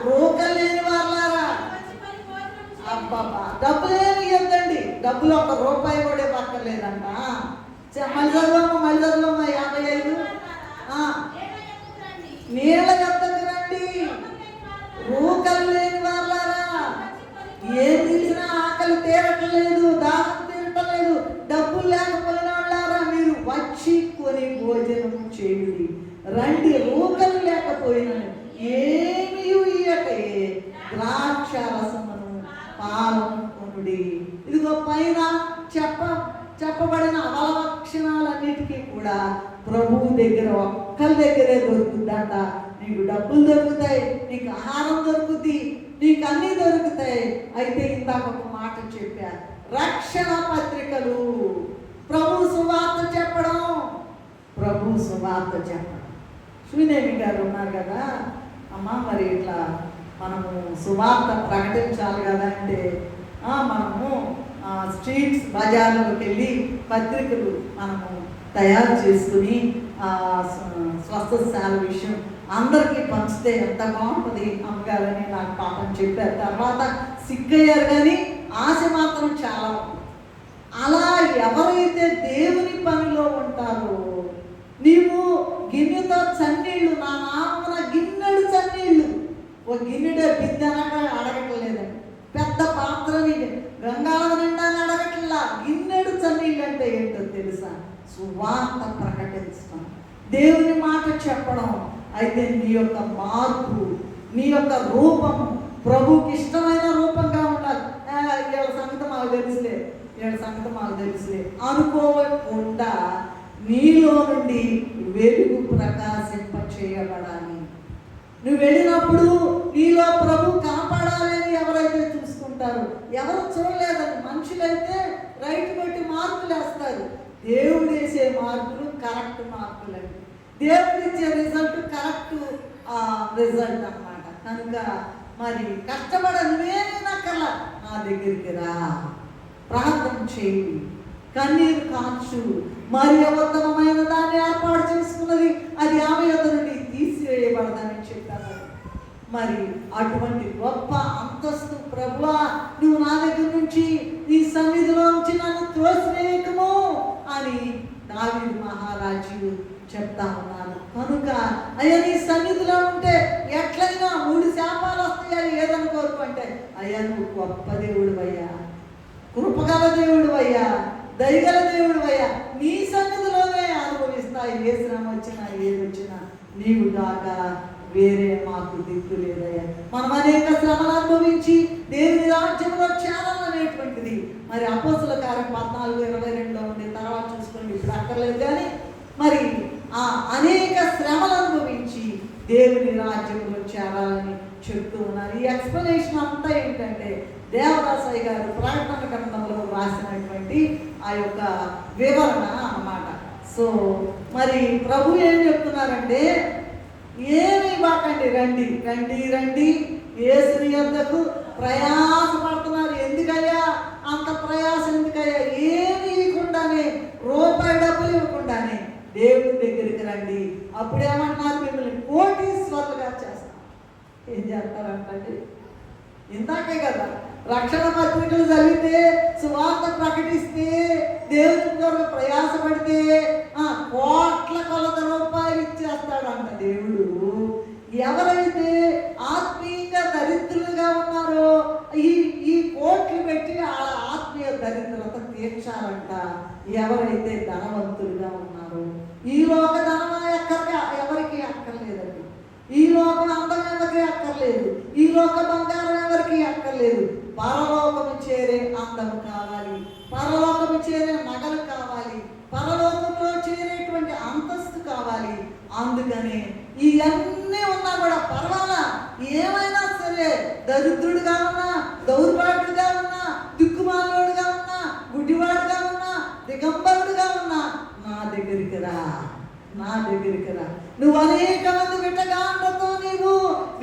రోకలు లేని వాళ్ళారా, అబ్బాబా డబ్బులు ఏమి ఇవ్వద్దండి. డబ్బులు ₹1 కూడా పక్కలేదంట. మళ్ళీ చదువమ్మ 55. నీళ్ళ ఎద్దకు రండి, రోకలు లేని వాళ్ళారా. ఏం తీసినా ఆకలి తీరట్లేదు, దాహం తీరటలేదు, డబ్బులు లేకపోయిన వాళ్ళారా మీరు వచ్చి కొని భోజనం చేయుడి. రండి, రోకలు లేకపోయినా ఏమి ఇయ్యటే ద్రాక్ష రసమును పాలను కొనుడి. ఇదిగో పైన చెప్పబడిన అవలక్షణాలన్నిటికీ కూడా ప్రభువు దగ్గర ఒక్కరి దగ్గరే దొరుకుతుందంట. నీకు డబ్బులు దొరుకుతాయి, నీకు ఆహారం దొరుకుతుంది, నీకు అన్నీ దొరుకుతాయి. అయితే ఇందాక ఒక మాట చెప్పా, రక్షణ పత్రికలు, ప్రభు సువార్త చెప్పడం. సునేమి గారు ఉన్నారు కదా, అమ్మ మరి ఇట్లా మనము సువార్త ప్రకటించాలి కదా అంటే, మనము స్ట్రీట్స్ బజార్లోకి వెళ్ళి పత్రికలు మనము తయారు చేసుకుని స్వస్థశాల విషయం అందరికీ పంచితే ఎంత బాగుంటుంది అమ్మగారని నాకు పాపం చెప్పారు. తర్వాత సిగ్గయ్యారు, కానీ ఆశ మాత్రం చాలా ఉంది. అలా ఎవరైతే దేవుని పనిలో ఉంటారో, నీవు గిన్నెతో చన్నీళ్ళు, నా నామమున గిన్నెడు చన్నీళ్ళు, ఓ గిన్నెడే బిద్దనక అడగట్లేదండి, పెద్ద పాత్రని గంగాళం నిండా అడగట్లా. గిన్నెడు చన్నీళ్ళు అంటే ఏంటో తెలుసా? సువార్త ప్రకటించడం, దేవుని మాట చెప్పడం. అయితే నీ యొక్క మార్పు, నీ యొక్క రూపము ప్రభుకి ఇష్టమైన రూపంగా ఉండాలి. వీళ్ళ సంగతి మాకు తెలుసులే అనుకోకుండా నీలో నుండి వెలుగు ప్రకాశింప చేయబడాలి. నువ్వు వెళ్ళినప్పుడు నీలో ప్రభు కాపాడాలని ఎవరైతే చూసుకుంటారో, ఎవరు చూడలేదని మనుషులైతే రైట్ బట్టి మార్కులు వేస్తారు. దేవుడు వేసే మార్కులు కరెక్ట్ మార్కులండి. దేవుడు ఇచ్చే రిజల్ట్ కరెక్ట్ రిజల్ట్ అన్నమాట. కనుక మరి కష్టపడ నువ్వేనక్కర్లా, నా దగ్గరికి రా, ప్రార్థన చేయి, కన్నీరు కాచు. మరి ఉత్తమమైన దాన్ని ఏర్పాటు చేసుకున్నది, అది ఆమె యొద్ద నుండి తీసివేయబడదని చెప్పారు. మరి అటువంటి గొప్ప అంతస్తు ప్రభువా, నువ్వు నా దగ్గర నుంచి నీ సన్నిధిలో నుంచి నన్ను తోసివేయకము అని దావీదు మహారాజు చెప్తా ఉన్నాను. కనుక అయ్యా నీ సన్నిధిలో ఉంటే ఎట్లయినా 3 శాపాలు వస్తాయని ఏదని కోరుకుంటే, అయ్యా నువ్వు గొప్ప దేవుడు అయ్యా, కృపగల దేవుడు అయ్యా, దయగల దేవుడు అయ్యా, నీ సన్నిధిలోనే అనుభవిస్తా. ఏ శ్రమ వచ్చినా ఏది వచ్చినా నీవు దాకా వేరే మాకు దిక్కు లేదయ్యా. మనం అనేక శ్రమలు అనుభవించి దేవుని రాజ్యంలో చేరాలనేటువంటిది మరి అపోస్తుల కార్యం 14:22 ఉంది, తర్వాత చూసుకోండి, ఇప్పుడు అక్కర్లేదు. కానీ మరి అనేక శ్రమలు అనుభవించి దేవుని రాజ్యంలో చేరాలని చెప్తూ ఉన్నారు. ఈ ఎక్స్ప్లెనేషన్ అంతా ఏంటంటే దేవదాసయ్య గారు ప్రకటన గ్రంథంలో రాసినటువంటి ఆ యొక్క వివరణ అన్నమాట. సో మరి ప్రభు ఏం చెప్తున్నారంటే, ఏమి ఇవ్వకండి, రండి రండి రండి యేసుని యొద్దకు ప్రయాసపడుతున్నారు. ఎందుకయ్యా అంత ప్రయాసం? ఎందుకయ్యా? ఏమి ఇవ్వకుండానే, రూపాయి డబ్బులు ఇవ్వకుండానే దేవుని దగ్గరికి రండి. అప్పుడేమంటున్నారు? మిమ్మల్ని కోటీశ్వరులుగా చేస్తాం. ఏం చేస్తారంటే, ఇందాకే కదా రక్షణ పత్రికలు చదివితే, సువార్త ప్రకటిస్తే, దేవుని కొరకు ప్రయాసపడితే కోట్ల కొలత రూపాయలు ఇచ్చేస్తాడంట దేవుడు. ఎవరైతే ఆత్మీయంగా దరిద్రులుగా ఉన్నారో ఈ కోట్లు పెట్టి ఆ ఆత్మీయ దరిద్రత తీర్చాలంట. ఎవరైతే ధనవంతులుగా ఉన్నారో, ఈ లోక ధనం ఎవరికి అక్కర్లేదండి, ఈ లోక అందం ఎవరికి అక్కర్లేదు, ఈ లోక బంగారం ఎవరికి అక్కర్లేదు. పరలోకము చేరే అందం కావాలి, పరలోకము చేరే నగలు కావాలి, పరలోకంలో చేరేటువంటి అంతస్తు కావాలి. అందుకని ఇవన్నీ ఉన్నా కూడా పర్వాలా, ఏమైనా సరే, దరిద్రుడిగా ఉన్నా, దౌర్భాగ్యుడిగా ఉన్నా, దిక్కుమాలోడుగా ఉన్నా, గుడ్డివాడుగా ఉన్నా, దిగంబరుడుగా ఉన్నా, నా దగ్గరికి రా, నా దగ్గరికి రా. నువ్వు అనేక మంది విట్టగాండ్రతో నీవు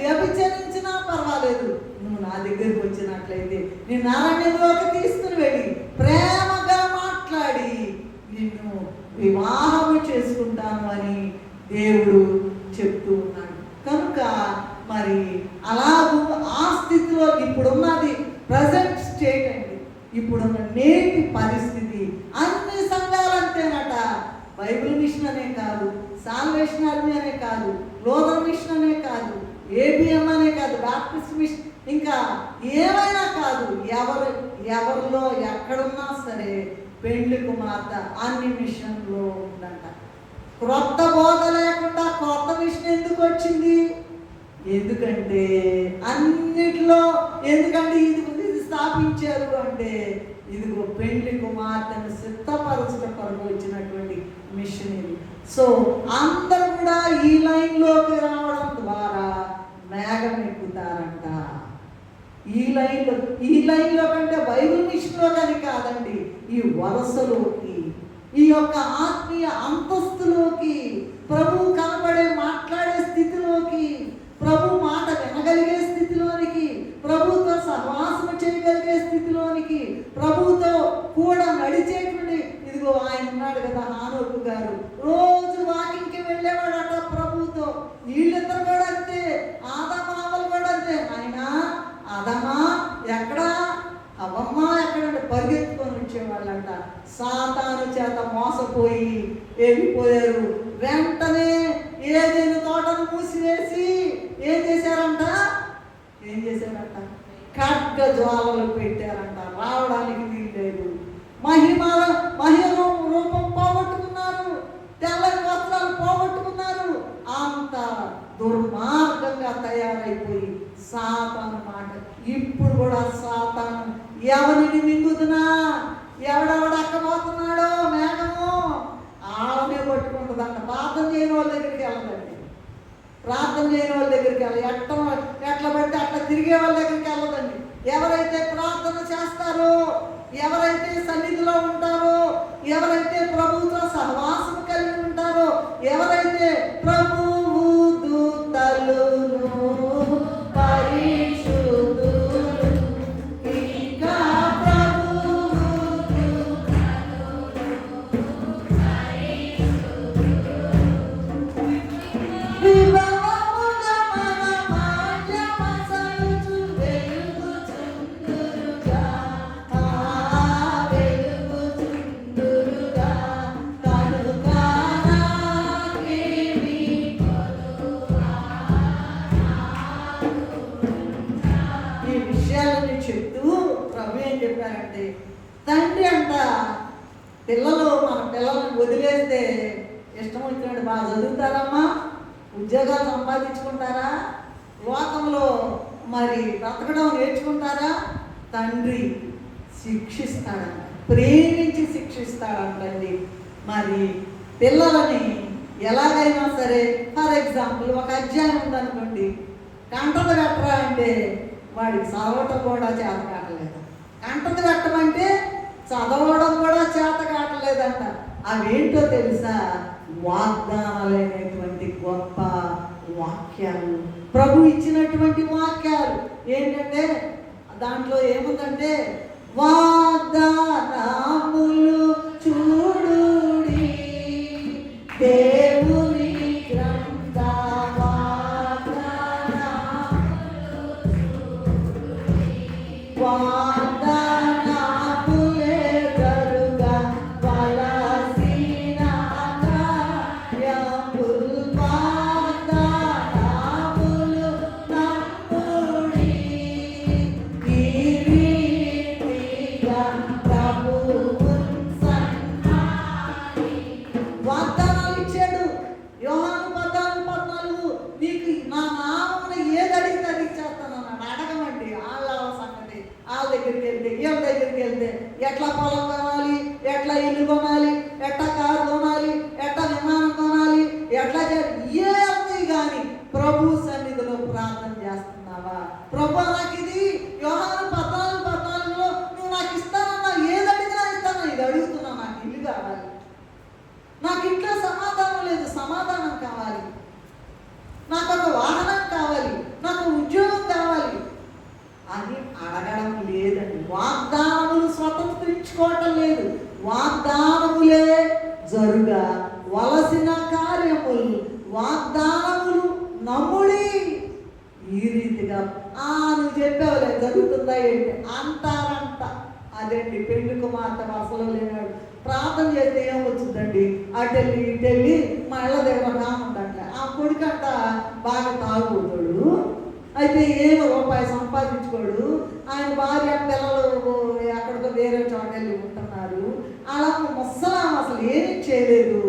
వ్యభిచరించినా పర్వాలేదు, నువ్వు నా దగ్గరికి వచ్చినట్లయితే నేను అరణ్యంలోకి తీసుకుని వెళ్ళి ప్రేమగా మాట్లాడి దేవుడు చెప్తూ ఉన్నాడు. కనుక మరి అలాగూ ఆ స్థితిలో ఇప్పుడున్నది ప్రజెంట్ స్టేట్ అండి, ఇప్పుడున్న నేటి పరిస్థితి. అన్ని సంఘాలు అంతేనట. బైబిల్ మిషన్ అనే కాదు, సాల్వేషన్ ఆర్మీ అనే కాదు, లోదర్ మిషన్ అనే కాదు, ఏబిఎం అనే కాదు, బాప్టిస్ట్ మిషన్, ఇంకా ఏమైనా కాదు, ఎవరిలో ఎక్కడున్నా సరే పెండ్లి కుమార్తె అన్ని మిషన్లో ఉందంట. క్రొత్త బోధ లేకుండా కొత్త మిషన్ ఎందుకు వచ్చింది? ఎందుకంటే అన్నిట్లో ఎందుకంటే ఇది స్థాపించారు అంటే ఇదిగో పెండ్లి కుమార్తెను సిద్ధపరచుట కొరకు వచ్చినటువంటి మిషన్ ఇది. సో అందరూ కూడా ఈ లైన్లోకి రావడం ద్వారా మేఘం ఎక్కుతారంట. ఈ లైన్లో కంటే బైబిల్ మిషన్లో కానీ కాదండి, ఈ వరసలోకి, ఈ యొక్క ఆత్మీయ అంతస్తులోకి, ప్రభు కనబడే మాట్లాడే స్థితిలోకి, ప్రభు మాట వినగలిగే స్థితిలోనికి, ప్రభుతో సహవాసం చేయగలిగే స్థితిలోనికి, ప్రభుతో కూడా నడిచేటువంటి, ఇదిగో ఆయన ఉన్నాడు కదా హానోకు గారు, రోజు వాకింగ్కి వెళ్ళేవాడట ప్రభుతో. వీళ్ళిద్దరు కూడా అంతే, ఆదామావలు కూడా అంతే. ఆయన ఆదామా ఎక్కడా, అవ్వమ్మ ఎక్కడంటే పరిగెత్తుకొని వచ్చేవాళ్ళంట. సాతాను చేత మోసపోయి వెళ్ళిపోయారు. వెంటనే ఏదైనా తోటను మూసివేసి ఏం చేశారంట ఖడ్గ జ్వాలలు పెట్టారంట. రావడానికి వీల్లేదు. మహిమ రూపం పోగొట్టుకున్నారు, తెల్లని వస్త్రాలు పోగొట్టుకున్నారు. అంత దుర్మార్గంగా తయారైపోయి సాతాను మాట. ఇప్పుడు కూడా సాతాను ఎవరిని మింగుతున్నా, ఎవడెవడ ఎక్కబోతున్నాడో మేఘము ఆమె పట్టుకుంటుందంట. ప్రార్థన చేయని వాళ్ళ దగ్గరికి వెళ్ళదండి, ప్రార్థన చేయని వాళ్ళ దగ్గరికి వెళ్ళి ఎట్లా పడితే అట్లా తిరిగే వాళ్ళ దగ్గరికి వెళ్ళదండి. ఎవరైతే ప్రార్థన చేస్తారో, ఎవరైతే సన్నిధిలో ఉంటారో, ఎవరైతే ప్రభువుతో సహవాసం కలిగి ఉంటారో, ఎవరైతే ప్రభువు దూతలును పరిశుద్ధులు ఇంకా చెప్పారంటే, తండ్రి అంట మన పిల్లల్ని వదిలేస్తే ఇష్టం వచ్చినట్టు బాగా చదువుతారమ్మా, ఉద్యోగాలు సంపాదించుకుంటారా, లోకంలో మరి బ్రతకడం నేర్చుకుంటారా? తండ్రి శిక్షిస్తాడంట, ప్రేమించి శిక్షిస్తాడంటండి. మరి పిల్లలని ఎలాగైనా సరే, ఫర్ ఎగ్జాంపుల్ ఒక అధ్యాయం ఉందనుకోండి, కంటలు కట్టరా అంటే వాడికి చదవటం కూడా చేత కావట్లేదు. కంటలు కట్టమంటే చదవడం కూడా చేత కావట్లేదంట. అవేంటో తెలుసా? వాగ్దానాలైనటువంటి గొప్ప వాక్యాలు, ప్రభు ఇచ్చినటువంటి వాక్యాలు. ఏంటంటే దాంట్లో ఏముందంటే, వాగ్దానములు చూడుడి దేవుని గ్రంథ వాగ్దానములే గరుగా వలసిన కార్యములు, వాగ్దానములు నమ్ముడి. ఈ రీతిగా ప్రభువును సన్మాని. వాగ్దానాలు ఇచ్చాడు. యోహాను 14:14 నీకు నా నామమున ఏది అడిగితే అది ఇచ్చేస్తానన్నాడు. అడగమండి. వాళ్ళ సంగతి వాళ్ళ దగ్గరికి వెళ్తే, వీళ్ళ దగ్గరికి వెళ్తే ఎట్లా పొలం కొనాలి, ఎట్లా ఇల్లు కొనాలి, ఎట్లా కారు కొనాలి, ఎట్లా విమానం కొనాలి, ఎట్లా ఏమి కానీ ప్రభు సన్నిధిలో ప్రార్థన చేస్తున్నావా? ప్రభు నాకు ఇది యోహాను 14:14 నువ్వు నాకు ఇస్తానన్నా, ఏది అడిగినా ఇస్తాను. ఇది అడుగుతున్నా, నాకు ఇల్లు కావాలి, నాకు ఇంట్లో సమాధానం లేదు, సమాధానం కావాలి, నాకు ఒక వాహనం కావాలి, నాకు ఉద్యోగం కావాలి అని అడగడం లేదండి. వాగ్దానములు స్వతంత్రించుకోవటం లేదు. వాగ్దానములే జరుగా వలసిన కార్యములు వాగ్దానములు నమ్ముడి. ఈ రీతిగా నువ్వు చెప్పావులే జరుగుతుందా ఏంటి అంటారంట. అదండి పెళ్లి కుమార్తె వరుసలో లేనాడు. ప్రార్థన చేస్తే ఏమొచ్చుద్దండి, అటెళ్ళి ఇటెళ్ళి మళ్ళ దగ్గర కాముందంట. ఆ కొడుకంట బాగా తాగుతాడు, అయితే ఏమో రూపాయి సంపాదించుకోడు. ఆయన భార్య పిల్లలు ఎక్కడికో వేరే చోట వెళ్ళి ఉంటున్నారు. అలా ముసలాం అసలు ఏమీ చేయలేదు.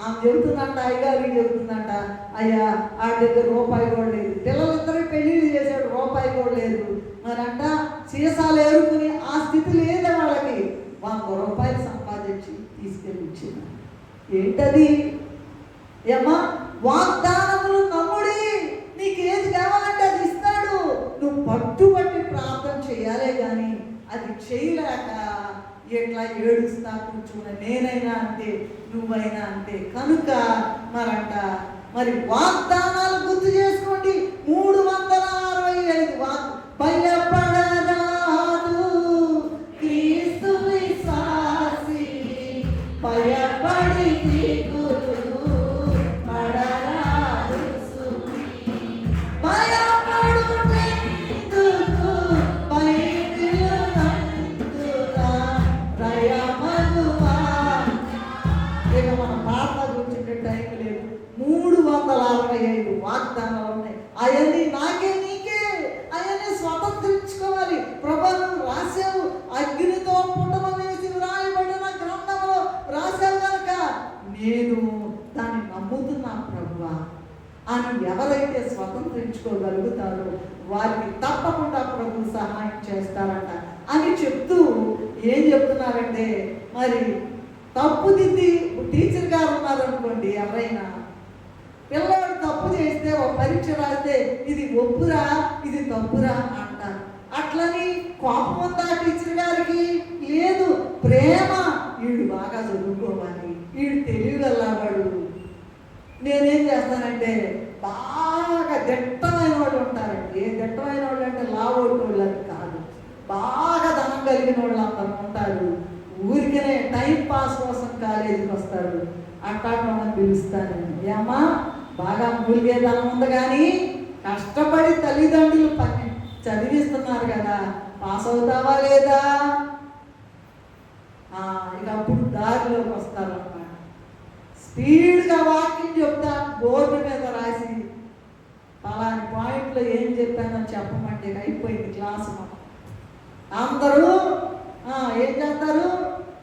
ఆమె చెబుతుందంట, అయ్యగారికి చెబుతుందంట, అయ్యా ఆ దగ్గర రూపాయి కూడా లేదు. పిల్లలిద్దరూ పెళ్ళిళ్ళు చేశాడు, రూపాయి కూడా లేదు. మరంట సీసాలు ఏరుకుని ఆ స్థితి లేదా వాళ్ళకి. 100 రూపాయలు సంపాదించి తీసుకెళ్ళి ఇచ్చింది. ఏంటది? ఏమా వాగ్దానములు నమ్ముడి. నీకు ఏది కావాలంటే అది ఇస్తాడు. నువ్వు పట్టుబట్టి ప్రార్థన చేయాలే కానీ అది చేయలేక ఎట్లా ఏడుస్తా కూర్చున్న నేనైనా అంతే, నువ్వైనా అంతే. కనుక మరి వాగ్దానాలు గుర్తు చేసుకోండి. 365 భయపడరాదు క్రీస్తు విశ్వాసి, భయపడి దిగులు పడరాదు సుమి. భయపడుటెందుకు భయములు నందునా రయమగువా. ఇక మనం ప్రార్థన కూర్చుంటే టైం లేదు. 365 వాగ్దానాలు ఉన్నాయి. అవన్నీ నాకే నీకే, అవన్నీ స్వతంత్రించుకోవాలి. ప్రభు నువ్వు రాసావు, అగ్నితో పుటమ వేసి వ్రాయబడిన గ్రంథంలో రాసావు కనుక నేను దాన్ని నమ్ముతున్నా ప్రభువా అని ఎవరైతే స్వతంత్రించుకోగలుగుతారో వారికి తప్పకుండా ప్రభు సహాయం చేస్తారంట అని చెప్తూ ఏం చెప్తున్నారంటే, మరి తప్పు దిద్ది టీచర్ గారు ఉన్నారనుకోండి, ఎవరైనా పిల్లవాడు తప్పు చేస్తే ఒక పరీక్ష రాస్తే ఇది ఒప్పురా ఇది తప్పురా అంటారు. అట్లని కోపం ఉందా టీచర్ గారికి? లేదు, ప్రేమ. వీడు బాగా చదువుకోవాలి, వీడు తెలియగలవాడు. నేనేం చేస్తానంటే బాగా దిట్టమైన వాళ్ళు ఉంటారండి. దిట్టమైన వాళ్ళు అంటే లావోటి అని కాదు, బాగా ధనం కలిగిన వాళ్ళు అందరూ ఉంటారు. ఊరికనే టైం పాస్ కోసం కాలేజీకి వస్తారు. అట్టాటి వాళ్ళని పిలుస్తాను. ఏమా బాగా మూలిగే ధనం ఉంది కానీ కష్టపడి తల్లిదండ్రులు చదివిస్తున్నారు కదా, పాస్ అవుతావా లేదా? ఇక అప్పుడు దారిలోకి వస్తారన్నమాట. స్పీడ్గా వాక్యం చెప్తా బోర్డు మీద రాసి పలాని పాయింట్లో ఏం చెప్పానో చెప్పమంటే అయిపోయింది క్లాసు. మనం అందరూ ఏం చేస్తారు?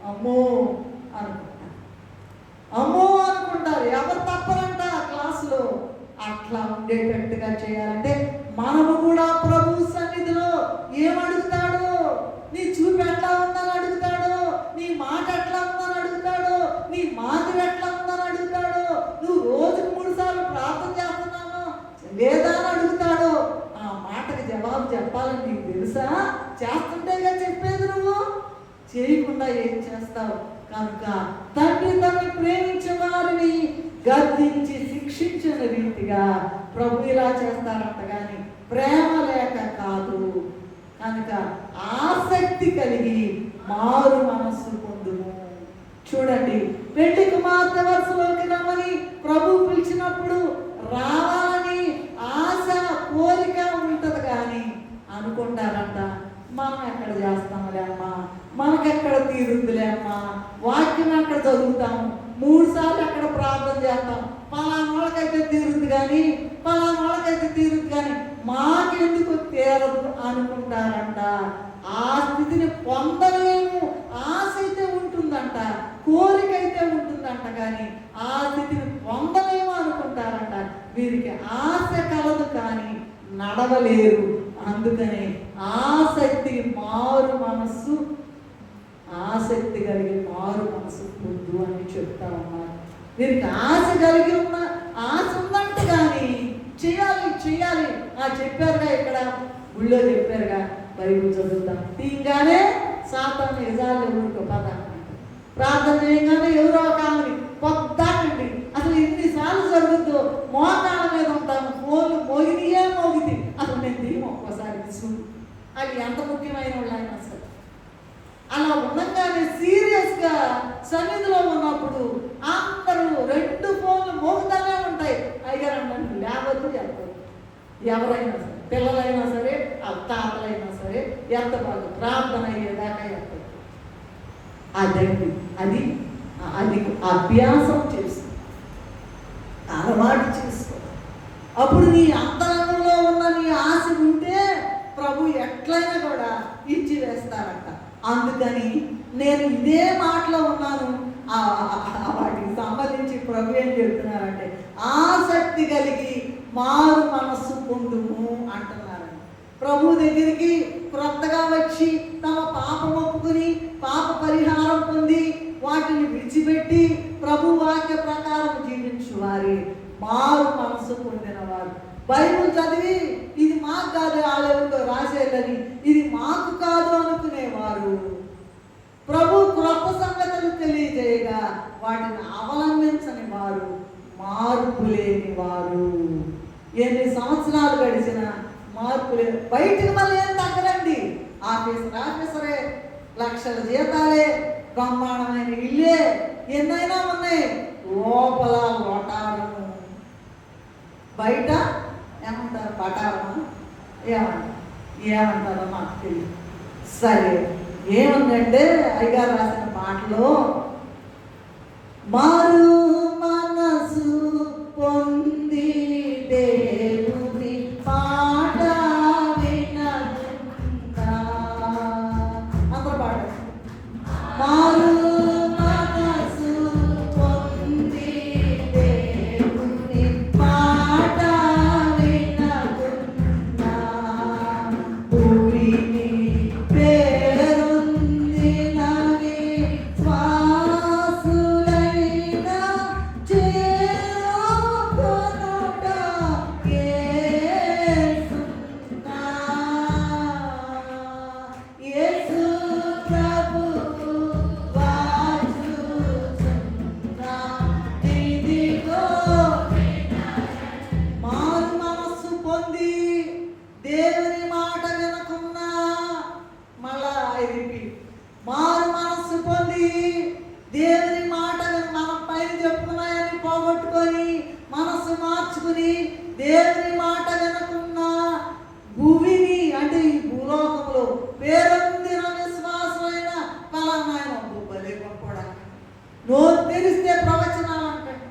అమ్మో అనుకుంటారు, అమ్మో అనుకుంటారు. ఎవరు తప్పరంట క్లాసులో. అట్లా ఉండేటట్టుగా చేయాలంటే మనము కూడా ప్రభు సన్నిధిలో ఏమడుగుతాడు? నీ చూపు ఎట్లా ఉందని అడుగుతాడు, నీ మాట ఎట్లా ఉందని అడుగుతాడు, నీ మాదిరి ఎట్లా ఉందని అడుగుతాడు, నువ్వు రోజుకు 3 సార్లు ప్రార్థన చేస్తున్నాను లేదా అని అడుగుతాడు. ఆ మాటకి జవాబు చెప్పాలని నీకు తెలుసా? చేస్తుంటేగా చెప్పేది, నువ్వు చేయకుండా ఏం చేస్తావు? కనుక తండ్రి ప్రేమించే వారిని గద్దించి శిక్షించిన రీతిగా ప్రభు ఇలా చేస్తారంట, కానీ ప్రేమ లేక కాదు. కనుక ఆసక్తి కలిగి మారు మనస్సు పొందుము. చూడండి, పెళ్లి కుమార్తె వరుసలోకి రమ్మని ప్రభు పిలిచినప్పుడు రావాలని ఆశ కోరిక ఉంటది, కానీ అనుకుంటారంట మనం ఎక్కడ చేస్తాములే అమ్మా, మనకెక్కడ తీరుద్దులే అమ్మా, వాక్యం ఎక్కడ చదువుతాము, 3 సార్లు ఎక్కడ ప్రార్థన చేస్తాం, పలానా వాళ్ళకైతే తీరుద్దు కానీ మాకెందుకు తీరదు అనుకుంటారంట. ఆ స్థితిని పొందలేము. ఆశ అయితే ఉంటుందంట, కోరిక అయితే ఉంటుందంట, కానీ ఆ స్థితిని పొందలేము అనుకుంటారంట. వీరికి ఆశ కలదు కానీ నడవలేరు. అందుకనే ఆసక్తి కలిగి మారు మనసు పొందు అని చెప్తా ఉన్నారు. వీరికి ఆశ కలిగి ఉన్న ఆశ ఉందంట, కానీ చేయాలి చెప్పారుగా, ఇక్కడ గుళ్ళో చెప్పారుగా, బైబిల్ చదువుతాం తీయగానే సాతాను యజాలు ఎవరికో పద ప్రార్థన చేయగానే ఎవరో ఒక ఆమెని పొద్దాకండి. అసలు ఎన్నిసార్లు జరుగుతుందో మోకాళ్ళ మీద ఉంటాము, ఫోన్లు మోగితే అసలు నేను తీయము ఒక్కోసారి విసుగు. అది ఎంత ముఖ్యమైన వాళ్ళు ఆయన అసలు. అలా ఉండగానే సీరియస్గా సన్నిధిలో ఉన్నప్పుడు అందరూ 2 ఫోన్లు మోగుతానే ఉంటాయి. అయ్యారు అంటాను లేవద్దు ఎత్తదు. ఎవరైనా సరే, పిల్లలైనా సరే, తాతలైనా సరే ఎత్తబాదు, ప్రార్థన అయ్యేదాకా ఎత్తదు. అదండి అది అది అభ్యాసం చేసుకో, అలవాటు చేసుకో. అప్పుడు నీ అంతరంగంలో ఉన్న నీ ఆశ ఉంటే ప్రభు ఎట్లయినా కూడా ఇచ్చి వేస్తారట. అందుకని నేను ఇదే మాటలో ఉన్నాను. వాటికి సంబంధించి ప్రభు ఏం చెప్తున్నారంటే ఆసక్తి కలిగి మారు మనస్సు పొందుము అంటున్నారండి. ప్రభు దగ్గరికి క్రొత్తగా వచ్చి తమ పాపం ఒప్పుకుని పాప పరిహారం పొంది వాటిని విడిచిపెట్టి ప్రభు వాక్య ప్రకారం జీవించు వారి మారు మనస్సు పొందిన వారు. బైబిల్ చదివి ఇది మాకు కాదు, వాళ్ళెవరితో రాసేదని ఇది మాకు కాదు అనుకునేవారు ప్రభు క్రొత్త సంగతులు తెలియజేయగా వాటిని అవలంబించని వారు, మార్పు లేని వారు. ఎన్ని సంవత్సరాలు గడిచిన మార్పు లేదు. బయటికి మళ్ళీ ఏం తగ్గరండి. ఆఫీసరే, లక్షల జీతాలే, బ్రహ్మాండమైన ఇల్లే, ఎన్నైనా ఉన్నాయి. లోపల లోటారము, బయట ఏమంటారు పటారమా, ఏమంటారో మాకు తెలియదు. సరే, ఏముందంటే అయ్యగారు రాసిన పాటలో మారు మనసు పొంది దేవుని పాట వినకుండా అందరూ పాట మారు మనసు పొంది దేవుని పాట వినకుండా భూమిని పేరొందినవి శ్వాసులైన చేరుకొనుట యేసునా. యేసు ప్రభువు వాచుచున్నా ఇదిగో. మారు మనస్సు పొంది దేవుని మాట వినకున్నా, మళ్ళా మారు మనస్సు పొంది దేవుని మాట మనం పైన చెప్పుకున్నాయని పోగొట్టుకొని మనస్సు మార్చుకుని దేవుని మాట వినకున్నా భూమిని అంటే ఈ భూలోకంలో పేరొందిన విశ్వాసమైన ఫలానాయన భలే గొప్పడా. నోరు తెరిస్తే ప్రవచనాలు అంటండి,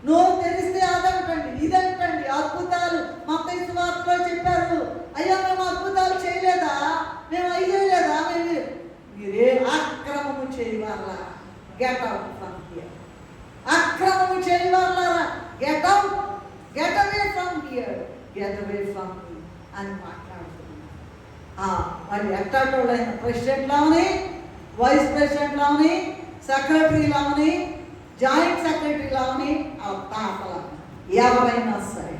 నోరు తెరిస్తే అదంటండి, ఇదంటండి. అద్భుతాలు మత్తయి సువార్తలో చెప్పారు. అయ్యా మేము అద్భుతాలు చేయలేదా, మేము అయ్యలేదా, మీరే అక్రమము చేయవాళ్ళ గెట్ అవుట్ ఫ్రమ్ హియర్. అక్రమము చేయవాళ్ళారా get out, get away from here, get away from here అని మాట్లాడుతున్నారు. వాళ్ళు ఎట్టాటోళ్ళైన ప్రెసిడెంట్లావని, వైస్ ప్రెసిడెంట్లావని, సెక్రటరీలావని, జాయింట్ సెక్రటరీలావని, తాతల ఎవరైనా సరే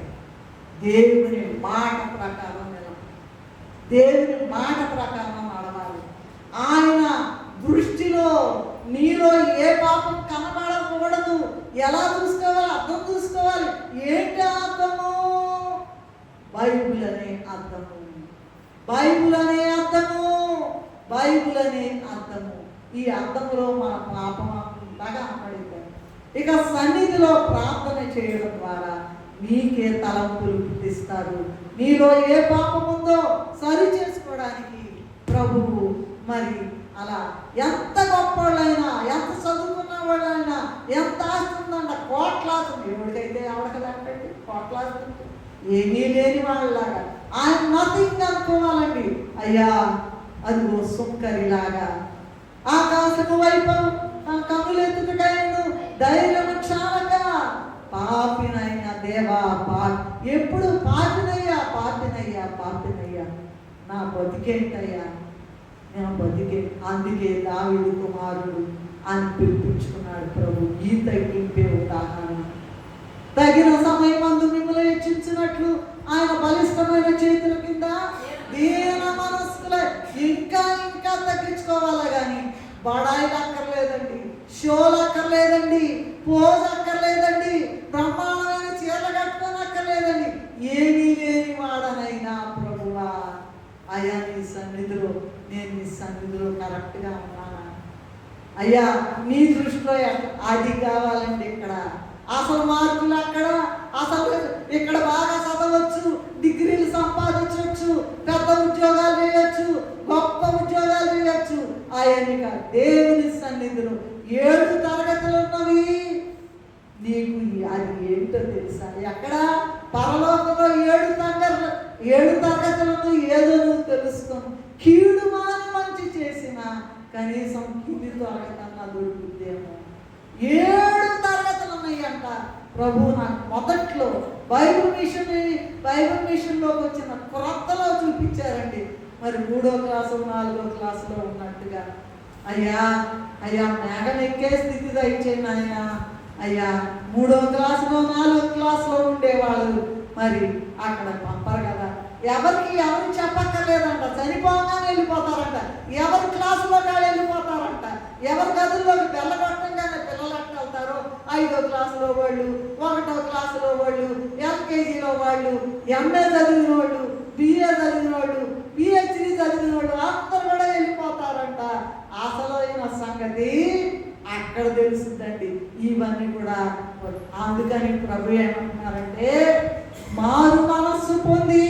దేవుని మాట ప్రకారం నిలబడి దేవుని మాట ప్రకారం నడవాలి. ఆయన దృష్టిలో నీలో ఏ పాపం కనబడకూడదు. ఎలా చూసుకోవాలి, అర్థం చూసుకోవాలి. ఏంటి అర్థము? బైబిల్ అనే అర్థము, బైబిల్ అనే అర్థము, బైబిల్ అనే అర్థము. ఈ అర్థములో మన పాపం అంతగా అమ్మడిపోయింది. ఇక సన్నిధిలో ప్రార్థన చేయడం ద్వారా నీకే తలంపులు పుట్టిస్తారు. నీలో ఏ పాపం ఉందో సరి చేసుకోవడానికి ప్రభువు మరి అలా ఎంత గొప్పవాళ్ళైనా, ఎంత చదువుకున్న వాళ్ళైనా, ఎంత ఆస్తి ఉందంట, కోట్లాస్తుంది. ఎవరికైతే ఎవరికదంటండి కోట్లాస్తుంది, ఏమీ లేని వాళ్ళలాగా ఆయన నథింగ్ అనుకోవాలండి. అయ్యా అదిగో సుంకరిలాగా ఆకాశము వైపు కన్నులెత్తుటకైను ధైర్యము చాలక పాపినైన దేవా ఎప్పుడు పాపినయ్యా పాపినయ్యా పాపినయ్యా నా బతికేంటయ్యా, నా బతికే. అందుకే దావీదు కుమారుడు అని పిలిపించుకున్నాడు ప్రభు. ఈ తగ్గింపే ఉదాహరణ. తగిన సమయమందు మిమ్మల్ని హెచ్చించినట్లు ఆయన బలిష్టమైన చేతుల కింద దీన మనస్కులై ఇంకా ఇంకా తగ్గించుకోవాలా కానీ బడాయిలు అక్కర్లేదండి, షోలు అక్కర్లేదండి, పోజ్ అక్కర్లేదండి, బ్రహ్మాండమైన చీరలు కట్టుకొని అక్కర్లేదండి. ఏమీ లేని వాడనైనా ప్రభువా అయ్యా నీ సన్నిధిలో నేను నీ సన్నిధిలో కరెక్ట్గా ఉన్నానా అయ్యా, నీ దృష్టిలో అది కావాలండి. ఇక్కడ అసలు మార్కులు అక్కడ, అసలు ఇక్కడ బాగా చదవచ్చు, డిగ్రీలు సంపాదించవచ్చు, పెద్ద ఉద్యోగాలు చేయొచ్చు, గొప్ప ఉద్యోగాలు చేయొచ్చు. ఆయనక దేవుని సన్నిధిలో 7 తరగతులు ఉన్నవి. నీకు అది ఏంటో తెలుసా? ఎక్కడ? పరలోకంలో 7 తరగతులను ఏదో నువ్వు తెలుసుకోను. కీడు మాని మంచి చేసిన కనీసం కింది తరగతన్నా దొరుకుతుందేమో. 7 తరగతులు ఉన్నాయంట. ప్రభు నాకు మొదట్లో బైబిల్ మిషన్లోకి వచ్చిన క్రొత్తలో చూపించారండి. మరి 3వ క్లాసు 4వ క్లాసులో ఉన్నట్టుగా. అయ్యా మేఘం ఎక్కే స్థితి దయచేయండి ఆయన. అయ్యా 3వ క్లాసులో 4వ క్లాసులో ఉండేవాళ్ళు మరి అక్కడ పంపరు కదా. ఎవరు చెప్పక్కర్లేదంట. చనిపోగానే వెళ్ళిపోతారంట. ఎవరి క్లాసులో కాళ్ళు వెళ్ళిపోతారంట. ఎవరి గదుల్లోకి వెళ్ళగొట్టంగానే పిల్లలు ఎట్లా వెళ్తారో 5వ క్లాసులో వాళ్ళు, 1వ క్లాసులో వాళ్ళు, ఎల్కేజీలో వాళ్ళు, ఎంఏ చదివిన వాళ్ళు, బిఏ చదివిన వాళ్ళు, పిహెచ్డి చదివిన వాళ్ళు అందరూ కూడా వెళ్ళిపోతారంట. అసలైన సంగతి అక్కడ తెలుస్తుందండి. ఇవన్నీ కూడా అందుకని ప్రభు ఏమంటున్నారంటే, మారు మనస్సు పొంది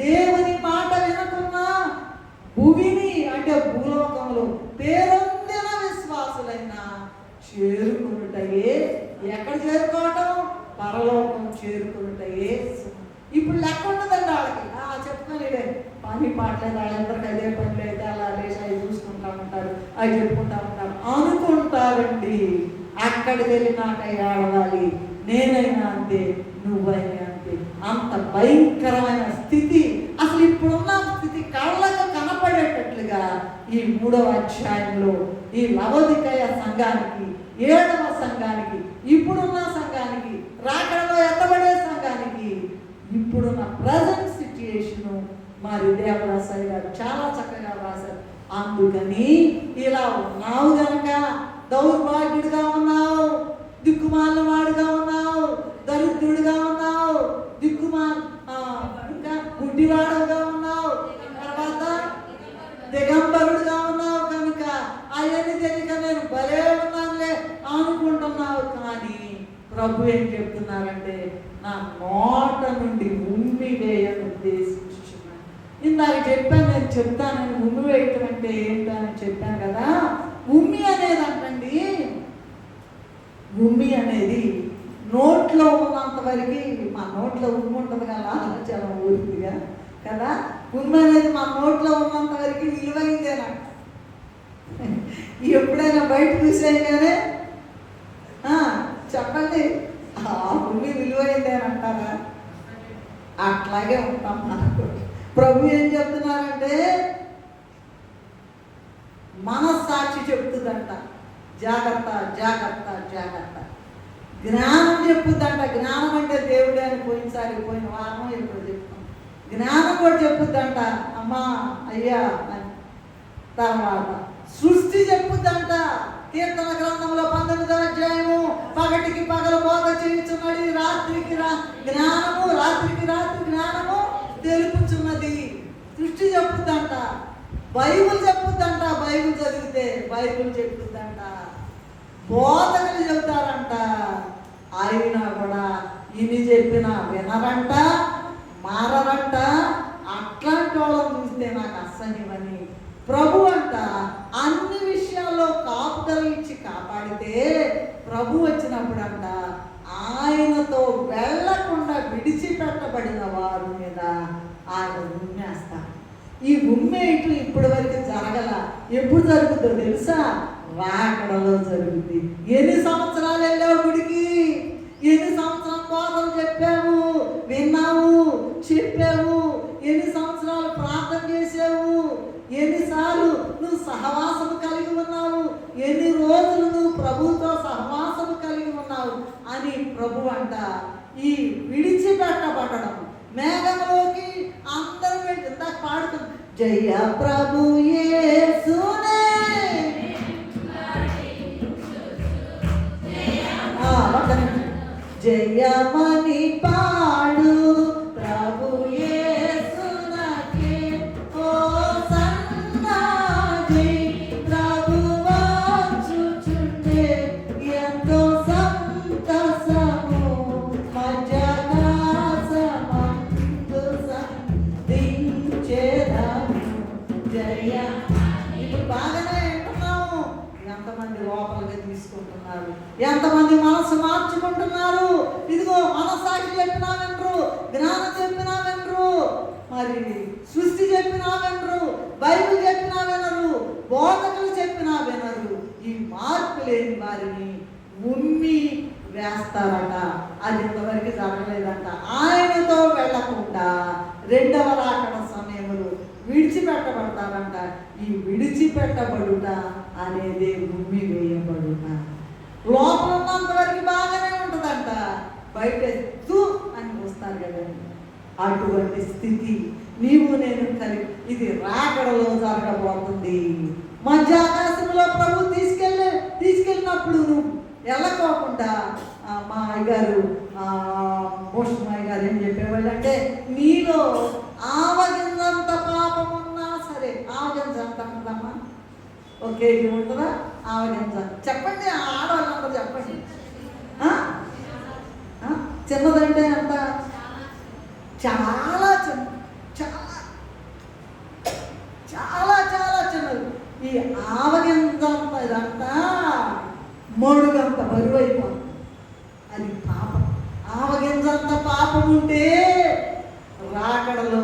దేవుని మాట వినకున్నా భూమిని అంటే భూలోకంలో పేరొందిన విశ్వాసులైన చేరుకున్నటయే. ఎక్కడ చేరుకోవటం? పరలోకం చేరుకున్నటయే. ఇప్పుడు లెక్క ఉండదండి వాళ్ళకి. చెప్పుకోలేదే పని పాటలేదు, వాళ్ళందరికీ అదే పని లేదు, అలా లేచి అవి చూసుకుంటా ఉంటారు, అవి చెప్పుకుంటా ఉంటారు అనుకుంటారండి. అక్కడికి వెళ్ళినాక ఏడవాలి. నేనైనా అంతే, నువ్వైనా అంతే. అంత భయంకరమైన స్థితి. అసలు ఇప్పుడున్న స్థితి కళ్ళకు కనపడేటట్లుగా ఈ 3వ అధ్యాయంలో ఈ లవోదికయ సంఘానికి, 7వ సంఘానికి, ఇప్పుడున్న సంఘానికి, రాకడలో ఎత్తబడే సంఘానికి ఇప్పుడున్న ప్రజెంట్ సిచ్యుయేషను మరి దేవదాసయ్య గారు చాలా చక్కగా రాశారు. అందుకని ఇలా ఉన్నావు గనక దౌర్భాగ్యుడిగా ఉన్నావు, దిక్కుమాలిన వాడుగా ఉన్నావు, దరిద్రుడిగా ఉన్నావు, ఇంకా గుడ్డివాడుగా ఉన్నావు, తర్వాత దిగంబరుడుగా ఉన్నావు కనుక అవన్నీ తెలియక నేను భలే ఉన్నానులే అనుకుంటున్నావు. కానీ ప్రభు ఏం చెప్తున్నారంటే, నా నోట నుండి ఉమ్మి వేయను ఉద్దేశించున్నాను. ఇందాక చెప్పాను, నేను చెప్తానని ఉమ్మి వేయటం అంటే ఏంటో అని చెప్పాను కదా. ఉమ్మి అనేది అంటండి, ఉమ్మి అనేది నోట్లో ఉన్నంత వరకు, మా నోట్లో ఉమ్మి ఉంటుంది కదా, చాలా ఊరిగా కదా. ఉమ్మి అనేది మా నోట్లో ఉన్నంత వరకు విలువైందేనా? ఎప్పుడైనా బయట చూసేయగానే చెప్పండి, ఆ ఉమ్మి విలువైందేని అంటారా? అట్లాగే ఉంటాం మనకు. ప్రభు ఏం చెప్తున్నారంటే, మనస్సాక్షి చెప్తుందంట, జాగ్రత్త జాగ్రత్త జాగ్రత్త. జ్ఞానం చెప్పుద్దంట. జ్ఞానం అంటే దేవుడే అని పోయిన వారం ఎప్పుడు చెప్తాం. జ్ఞానం కూడా చెప్పుద్దంట, అమ్మా అయ్యా అని. తర్వాత సృష్టి చెప్పుద్దంట. కీర్తన గ్రంథంలో 19వ అధ్యాయము, పగటికి పగలు బోధ చేయుచున్నది, రాత్రికి జ్ఞానము, రాత్రికి రాత్రి జ్ఞానము తెలుపుచున్నది. సృష్టి చెప్పుద్దంట. బైబిల్ చెప్పుద్దంట. బైబిల్ చదివితే బైబిల్ చెప్పుద్దంట. బోధకులు చెబుతారంట. అయినా కూడా ఇని చెప్పినా వినరంట, మారరంట. అట్లాంటి వాళ్ళని చూస్తే నాకు అసహ్యమని ప్రభు అంట అన్ని విషయాల్లో కాపుదల ఇచ్చి కాపాడితే, ప్రభు వచ్చినప్పుడు అంట ఆయనతో వెళ్లకుండా విడిచిపెట్టబడిన వారి మీద ఆయన ఉమ్మేస్తారు. ఈ ఉమ్మేయటం ఇప్పటి వరకు జరగల. ఎప్పుడు జరుగుతుందో తెలుసా? రాకడలో జరుగుతుంది. ఎన్ని సంవత్సరాలు వెళ్ళావు గుడికి? ఎన్ని సంవత్సరాలు బోధలు చెప్పావు, విన్నావు, చెప్పావు? ఎన్ని సంవత్సరాలు ప్రార్థన చేసావు? ఎన్నిసార్లు నువ్వు సహవాసము కలిగి ఉన్నావు? ఎన్ని రోజులు నువ్వు ప్రభువుతో సహవాసము కలిగి ఉన్నావు అని ప్రభు అంట ఈ విడిచిపెట్టబడడం. మేఘంలోకి అందరూ ఇందాక పాడుతుంది, జయ ప్రభు యేసునే, జయమని పాడు ప్రభు యేసునకే, ఓ సన్నాజి ప్రభువా చూచుండే ఎంతో సంతసము మధ్య ఎంతమంది లోపలిగా తీసుకుంటున్నారు, ఎంతమంది మనసు మార్చుకుంటున్నారు. ఇదిగో మనసాక్షి చెప్పినా వినరు, జ్ఞానం చెప్పినా వినరు, మరి సృష్టి చెప్పినా వినరు, బైబిల్ చెప్పినా వినరు, బోధకులు చెప్పినా వినరు. ఈ మార్పు లేని వారిని ఉమ్మి వేస్తారట. అది ఇంతవరకు జరగలేదంట. ఆయనతో వెళ్లకుండా రెండవ రాకడ సమయంలో విడిచిపెట్టబడతారంట. ఈ విడిచిపెట్టబడుట అనేది ఉమ్మి వేయబడుట. లోపల ఉన్నంత వరకు బాగానే ఉంటుందంట, బయట ఎత్తు అని వస్తారు కదండి. అటువంటి స్థితి నీవు నేను కలిగి, ఇది రాకడలో జరగబోతుంది. మధ్య ఆకాశంలో ప్రభు తీసుకెళ్ళినప్పుడు నువ్వు వెళ్ళకోకుండా మా అయ్యగారు మోషమయ్య గారు ఏం చెప్పేవాళ్ళు అంటే, నీలో ఆవగింజంత పాపం ఉన్నా సరే. ఆవగింజ అంత ఉంటుందమ్మా, ఒక కేజీ ఉంటుందా ఆవగింజ? చెప్పండి, ఆడవాళ్ళందరూ చెప్పండి. చిన్నదంటే అంత చాలా చిన్న, చాలా చాలా చాలా చిన్నది. ఈ ఆవగింజంత ఇదంతా మడుగంత బరువు అయిపోతుంది. అది పాపం. ఆవగింజంత పాపం ఉంటే రాకడలో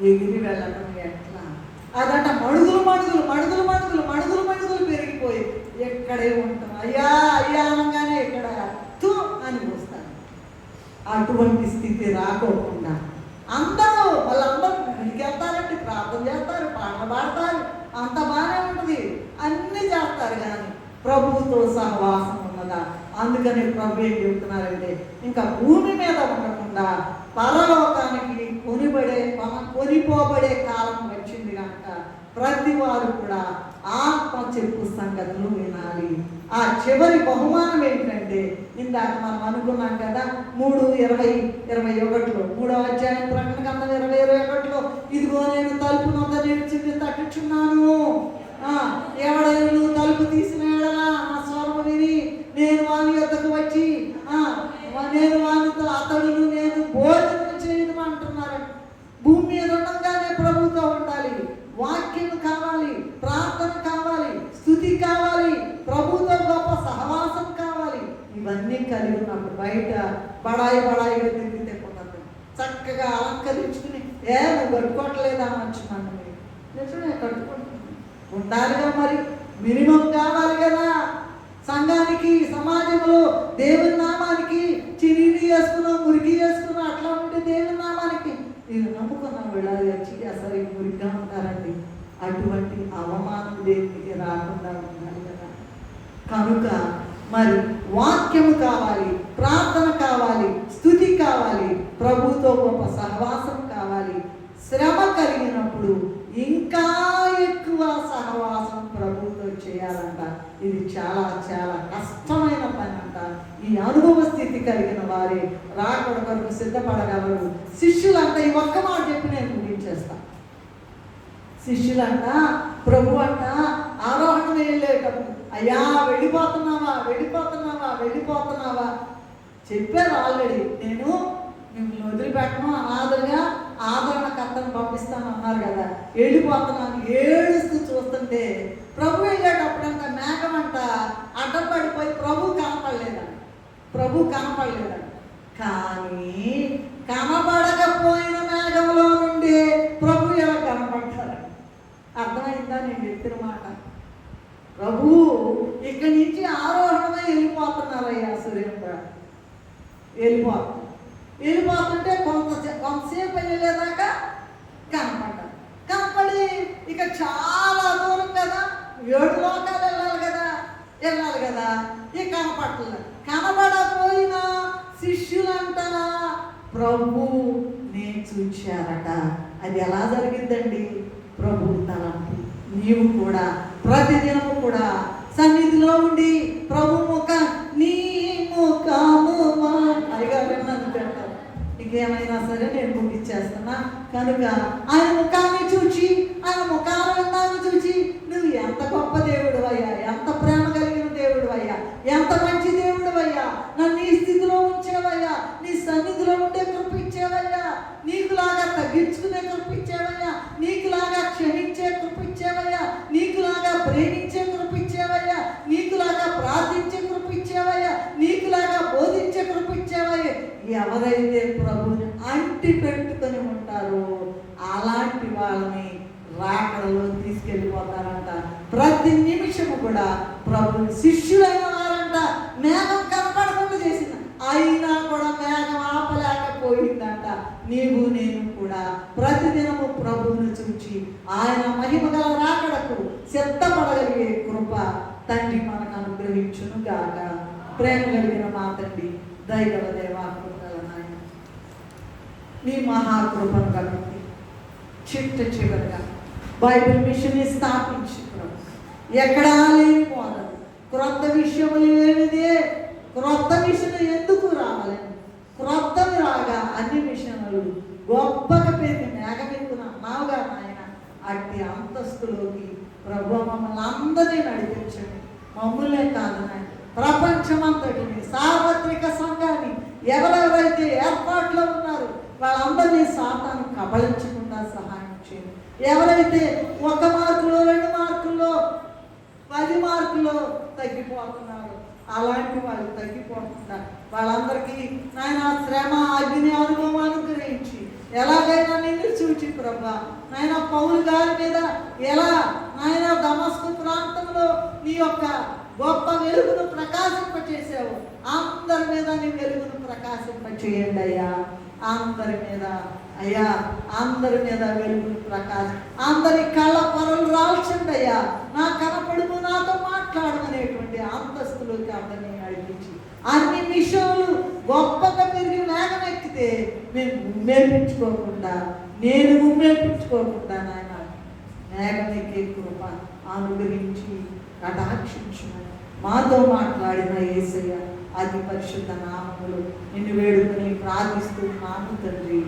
ఎగిరి వెళ్ళటం ఎట్లా? అదంట మడుగులు మడుగులు మడుగులు మడుగులు మడుగులు మడుగులు పెరిగిపోయి ఎక్కడే ఉంటాం. అయ్యా అయ్యా అనగానే ఇక్కడ తూ అని వస్తాను. అటువంటి స్థితి రాకోకుండా అందరూ వాళ్ళందరూ గుడికి వెళ్తారంటే, ప్రార్థన చేస్తారు, పాటలు పాడతారు, అంత బాగానే ఉంటుంది, అన్నీ చేస్తారు. కానీ ప్రభువుతో సహవాసం ఉన్నదా? అందుకని ప్రభు ఏం చెబుతున్నారంటే, ఇంకా భూమి మీద ఉండకుండా పరలోకానికి కొనిపోబడే కాలం వచ్చింది కనుక ప్రతి వారు కూడా ఆత్మ చెప్పు సంగతులు వినాలి. ఆ చివరి బహుమానం ఏంటంటే, ఇందాక మనం అనుకున్నాం కదా, 3:21 3వ అధ్యాయం ప్రకటన గ్రంథం 20:21, ఇదిగో నేను తలుపు నొద్ద నిలిచి తట్టుచున్నాను, ఎవడైనా తలుపు తీసిన ఎడలా నా స్వరము విని నేను వాని యొద్దకు వచ్చి నేను వానితో అతడును నేను భోజనం చేయను అంటున్నారు. భూమి మీద ఉండగానే ప్రభుతో ఉండాలి, వాక్యం కావాలి, ప్రార్థన కావాలి, స్తుతి కావాలి, ప్రభుతో గొప్ప సహవాసం కావాలి. ఇవన్నీ కలిగి ఉన్నప్పుడు బయట బడాయిగా తిరిగితే కుదరదు. చక్కగా అలంకరించుకుని నువ్వు కట్టుకోవట్లేదా మంచున్నాను, మీరు నిజమే కట్టుకుంటున్నాను, ఉండాలిగా, మరి మినిమం కావాలి కదా. సంఘానికి, సమాజంలో దేవుని నామానికి చిరిగి వేసుకున్నాం, మురికి వేసుకున్నాం, అట్లా ఉంటే దేవుని నామానికి నేను నమ్ముకున్నాం వెళ్ళాలి వచ్చి అసలు మురిగ్గా ఉంటారండి. అటువంటి అవమానం దేవునికి రాకుండా ఉండాలి కదా. కనుక మరి వాక్యము కావాలి, ప్రార్థన కావాలి, స్తుతి కావాలి, ప్రభుతో గొప్ప సహవాసం కావాలి. శ్రమ కలిగినప్పుడు ఇంకా ఎక్కువ సహవాసం ప్రభుతో చేయాలంట. ఇది చాలా చాలా కష్టమైన పని అంట. ఈ అనుభవ స్థితి కలిగిన వారే రాకడ కొరకు సిద్ధపడగలరు. శిష్యులంట ఈ ఒక్క మాట చెప్పి నేను ముగించేస్తాను. శిష్యులంట ప్రభు అంట ఆరోహణ వెళ్ళేటప్పుడు, అయ్యా వెళ్ళిపోతున్నావా వెళ్ళిపోతున్నావా వెళ్ళిపోతున్నావా చెప్పారు ఆల్రెడీ, నేను మిమ్మల్ని వదిలిపెట్టను, అనాథలుగా ఆదరణకర్తను పంపిస్తాను అన్నారు కదా, వెళ్ళిపోతున్నాను ఏడుస్తూ చూస్తుంటే ప్రభు వెళ్ళేటప్పుడంట మేఘమంట అడ్డం పడిపోయి ప్రభు కనపడలేదంట. కానీ కనబడకపోయిన మేఘంలో నుండి ప్రభు ఎలా కనపడతారు? అర్థమైందా నేను చెప్పిన మాట? ప్రభు ఇక్కడి నుంచి ఆరోహణమై వెళ్ళిపోతున్నారయ్యా సురేంద్ర, వెళ్ళిపోతుంటే కొంతసేపు వెళ్ళేదాకా కనపడి ఇక చాలా దూరం కదా, 7 లోకాలు వెళ్ళాలి కదా, ఇక కనపడకపోయినా శిష్యులంటారా ప్రభు నేను చూచారట. అది ఎలా జరిగిందండి? ప్రభు తలంపు. నీవు కూడా ప్రతిదినము కూడా సన్నిధిలో ఉండి ప్రభు నీ ముఖము అయ్యగారు పెడతారు. ఇంకేమైనా సరే నేను ముగిచ్చేస్తున్నా కనుక ఆయన ముఖాన్ని చూచి, ఆయన ముఖాన్ని చూచి నువ్వు ఎంత గొప్ప దేవుడు అయ్యా, ఎంత ప్రేమ కలిగిన దేవుడు అయ్యా, ఎంత మంచి దేవుడు అయ్యా, నన్ను ఈ స్థితిలో ఉంచేవయ్యా, నీ సన్నిధిలో ఉండే కృపించేవయ్యా, నీకులాగా తగ్గించుకునే కృపించేవయ్యా, నీకులాగా క్షమించే కృపించేవయ్యా, నీకులాగా ప్రేమించే కృపించేవయ్యా, ఎవరైతే ప్రభుని అంటి పెట్టుకొని ఉంటారో అలాంటి వాళ్ళని రాకడలో తీసుకెళ్ళిపోతారంట. ప్రతి నిమిషము కూడా ప్రభుని శిష్యులైన వారంట మేఘం కనపడకుండా చేసింది, అయినా కూడా మేఘం ఆపలేకపోయిందంట. నీవు నేను కూడా ప్రతిదినము ప్రభువును చూచి ఆయన మహిమ గల రాకడకు సిద్ధపడగలిగే కృప తండ్రి మనకు అనుగ్రహించును గాక. ప్రేమ కలిగిన మా తండ్రి, దయగల దేవా, కృపగల నాయన, నీ మహాకృపను కలిగి చిట్ట చివరిగా బైబిల్ మిషన్ని స్థాపించి ఎక్కడా లేని పోదదు, క్రొత్త విషయములు లేనిదే, క్రొత్త విషయం ఎందుకు రావాలని క్రొత్తవి రాగా అన్ని విషయములు గొప్పగా పెరిగి మేఘమెత్తున అన్నావుగా నాయన. అట్టి అంతస్తులోకి ప్రభు మమ్మల్ని అందరినీ నడిపించండి. మమ్మల్నే కాదు నాయన, ప్రపంచమంతటిని, సార్వత్రిక సంఘాన్ని ఎవరెవరైతే ఏర్పాట్లో ఉన్నారు వాళ్ళందరినీ సాతాను కబళించకుండా సహాయం చేయండి. ఎవరైతే 1 మార్కులో 2 మార్కుల్లో 10 మార్కుల్లో తగ్గిపోతున్నారు అలాంటి వాళ్ళు తగ్గిపోకుండా వాళ్ళందరికీ నాయన శ్రమ అగ్ని అనుభవం అనుగ్రహించి ఎలాగైనా నిన్ను చూచి ప్రభా నాయన పౌలు గారి మీద ఎలా నాయన దమస్కు ప్రాంతంలో నీ యొక్క గొప్ప వెలుగును ప్రకాశింపచేసావు, అందరి మీద నీ వెలుగును ప్రకాశింపచేయండి అయ్యా. అందరి మీద అయ్యా, అందరి మీద వెలుగును ప్రకాశం, అందరి కళ్ళ పొరలు రాల్చండి అయ్యా. నా కనపడుము, నాతో మాట్లాడమనేటువంటి అంతస్తులోకి అందరినీ నడిపించి అన్ని విషయాలు గొప్పగా పెరిగి మేఘం ఎక్కితే మేము ఉమ్మేపించుకోకుండా, నేను ఉమ్మేపించుకోకుండా నాయన మేఘం ఎక్కే కృప అనుగ్రహించి కటాక్షించమని మాతో మాట్లాడిన యేసయ్య అతి పరిశుద్ధ నామములో నిన్ను వేడుకొని ప్రార్థిస్తున్నాను తండ్రి.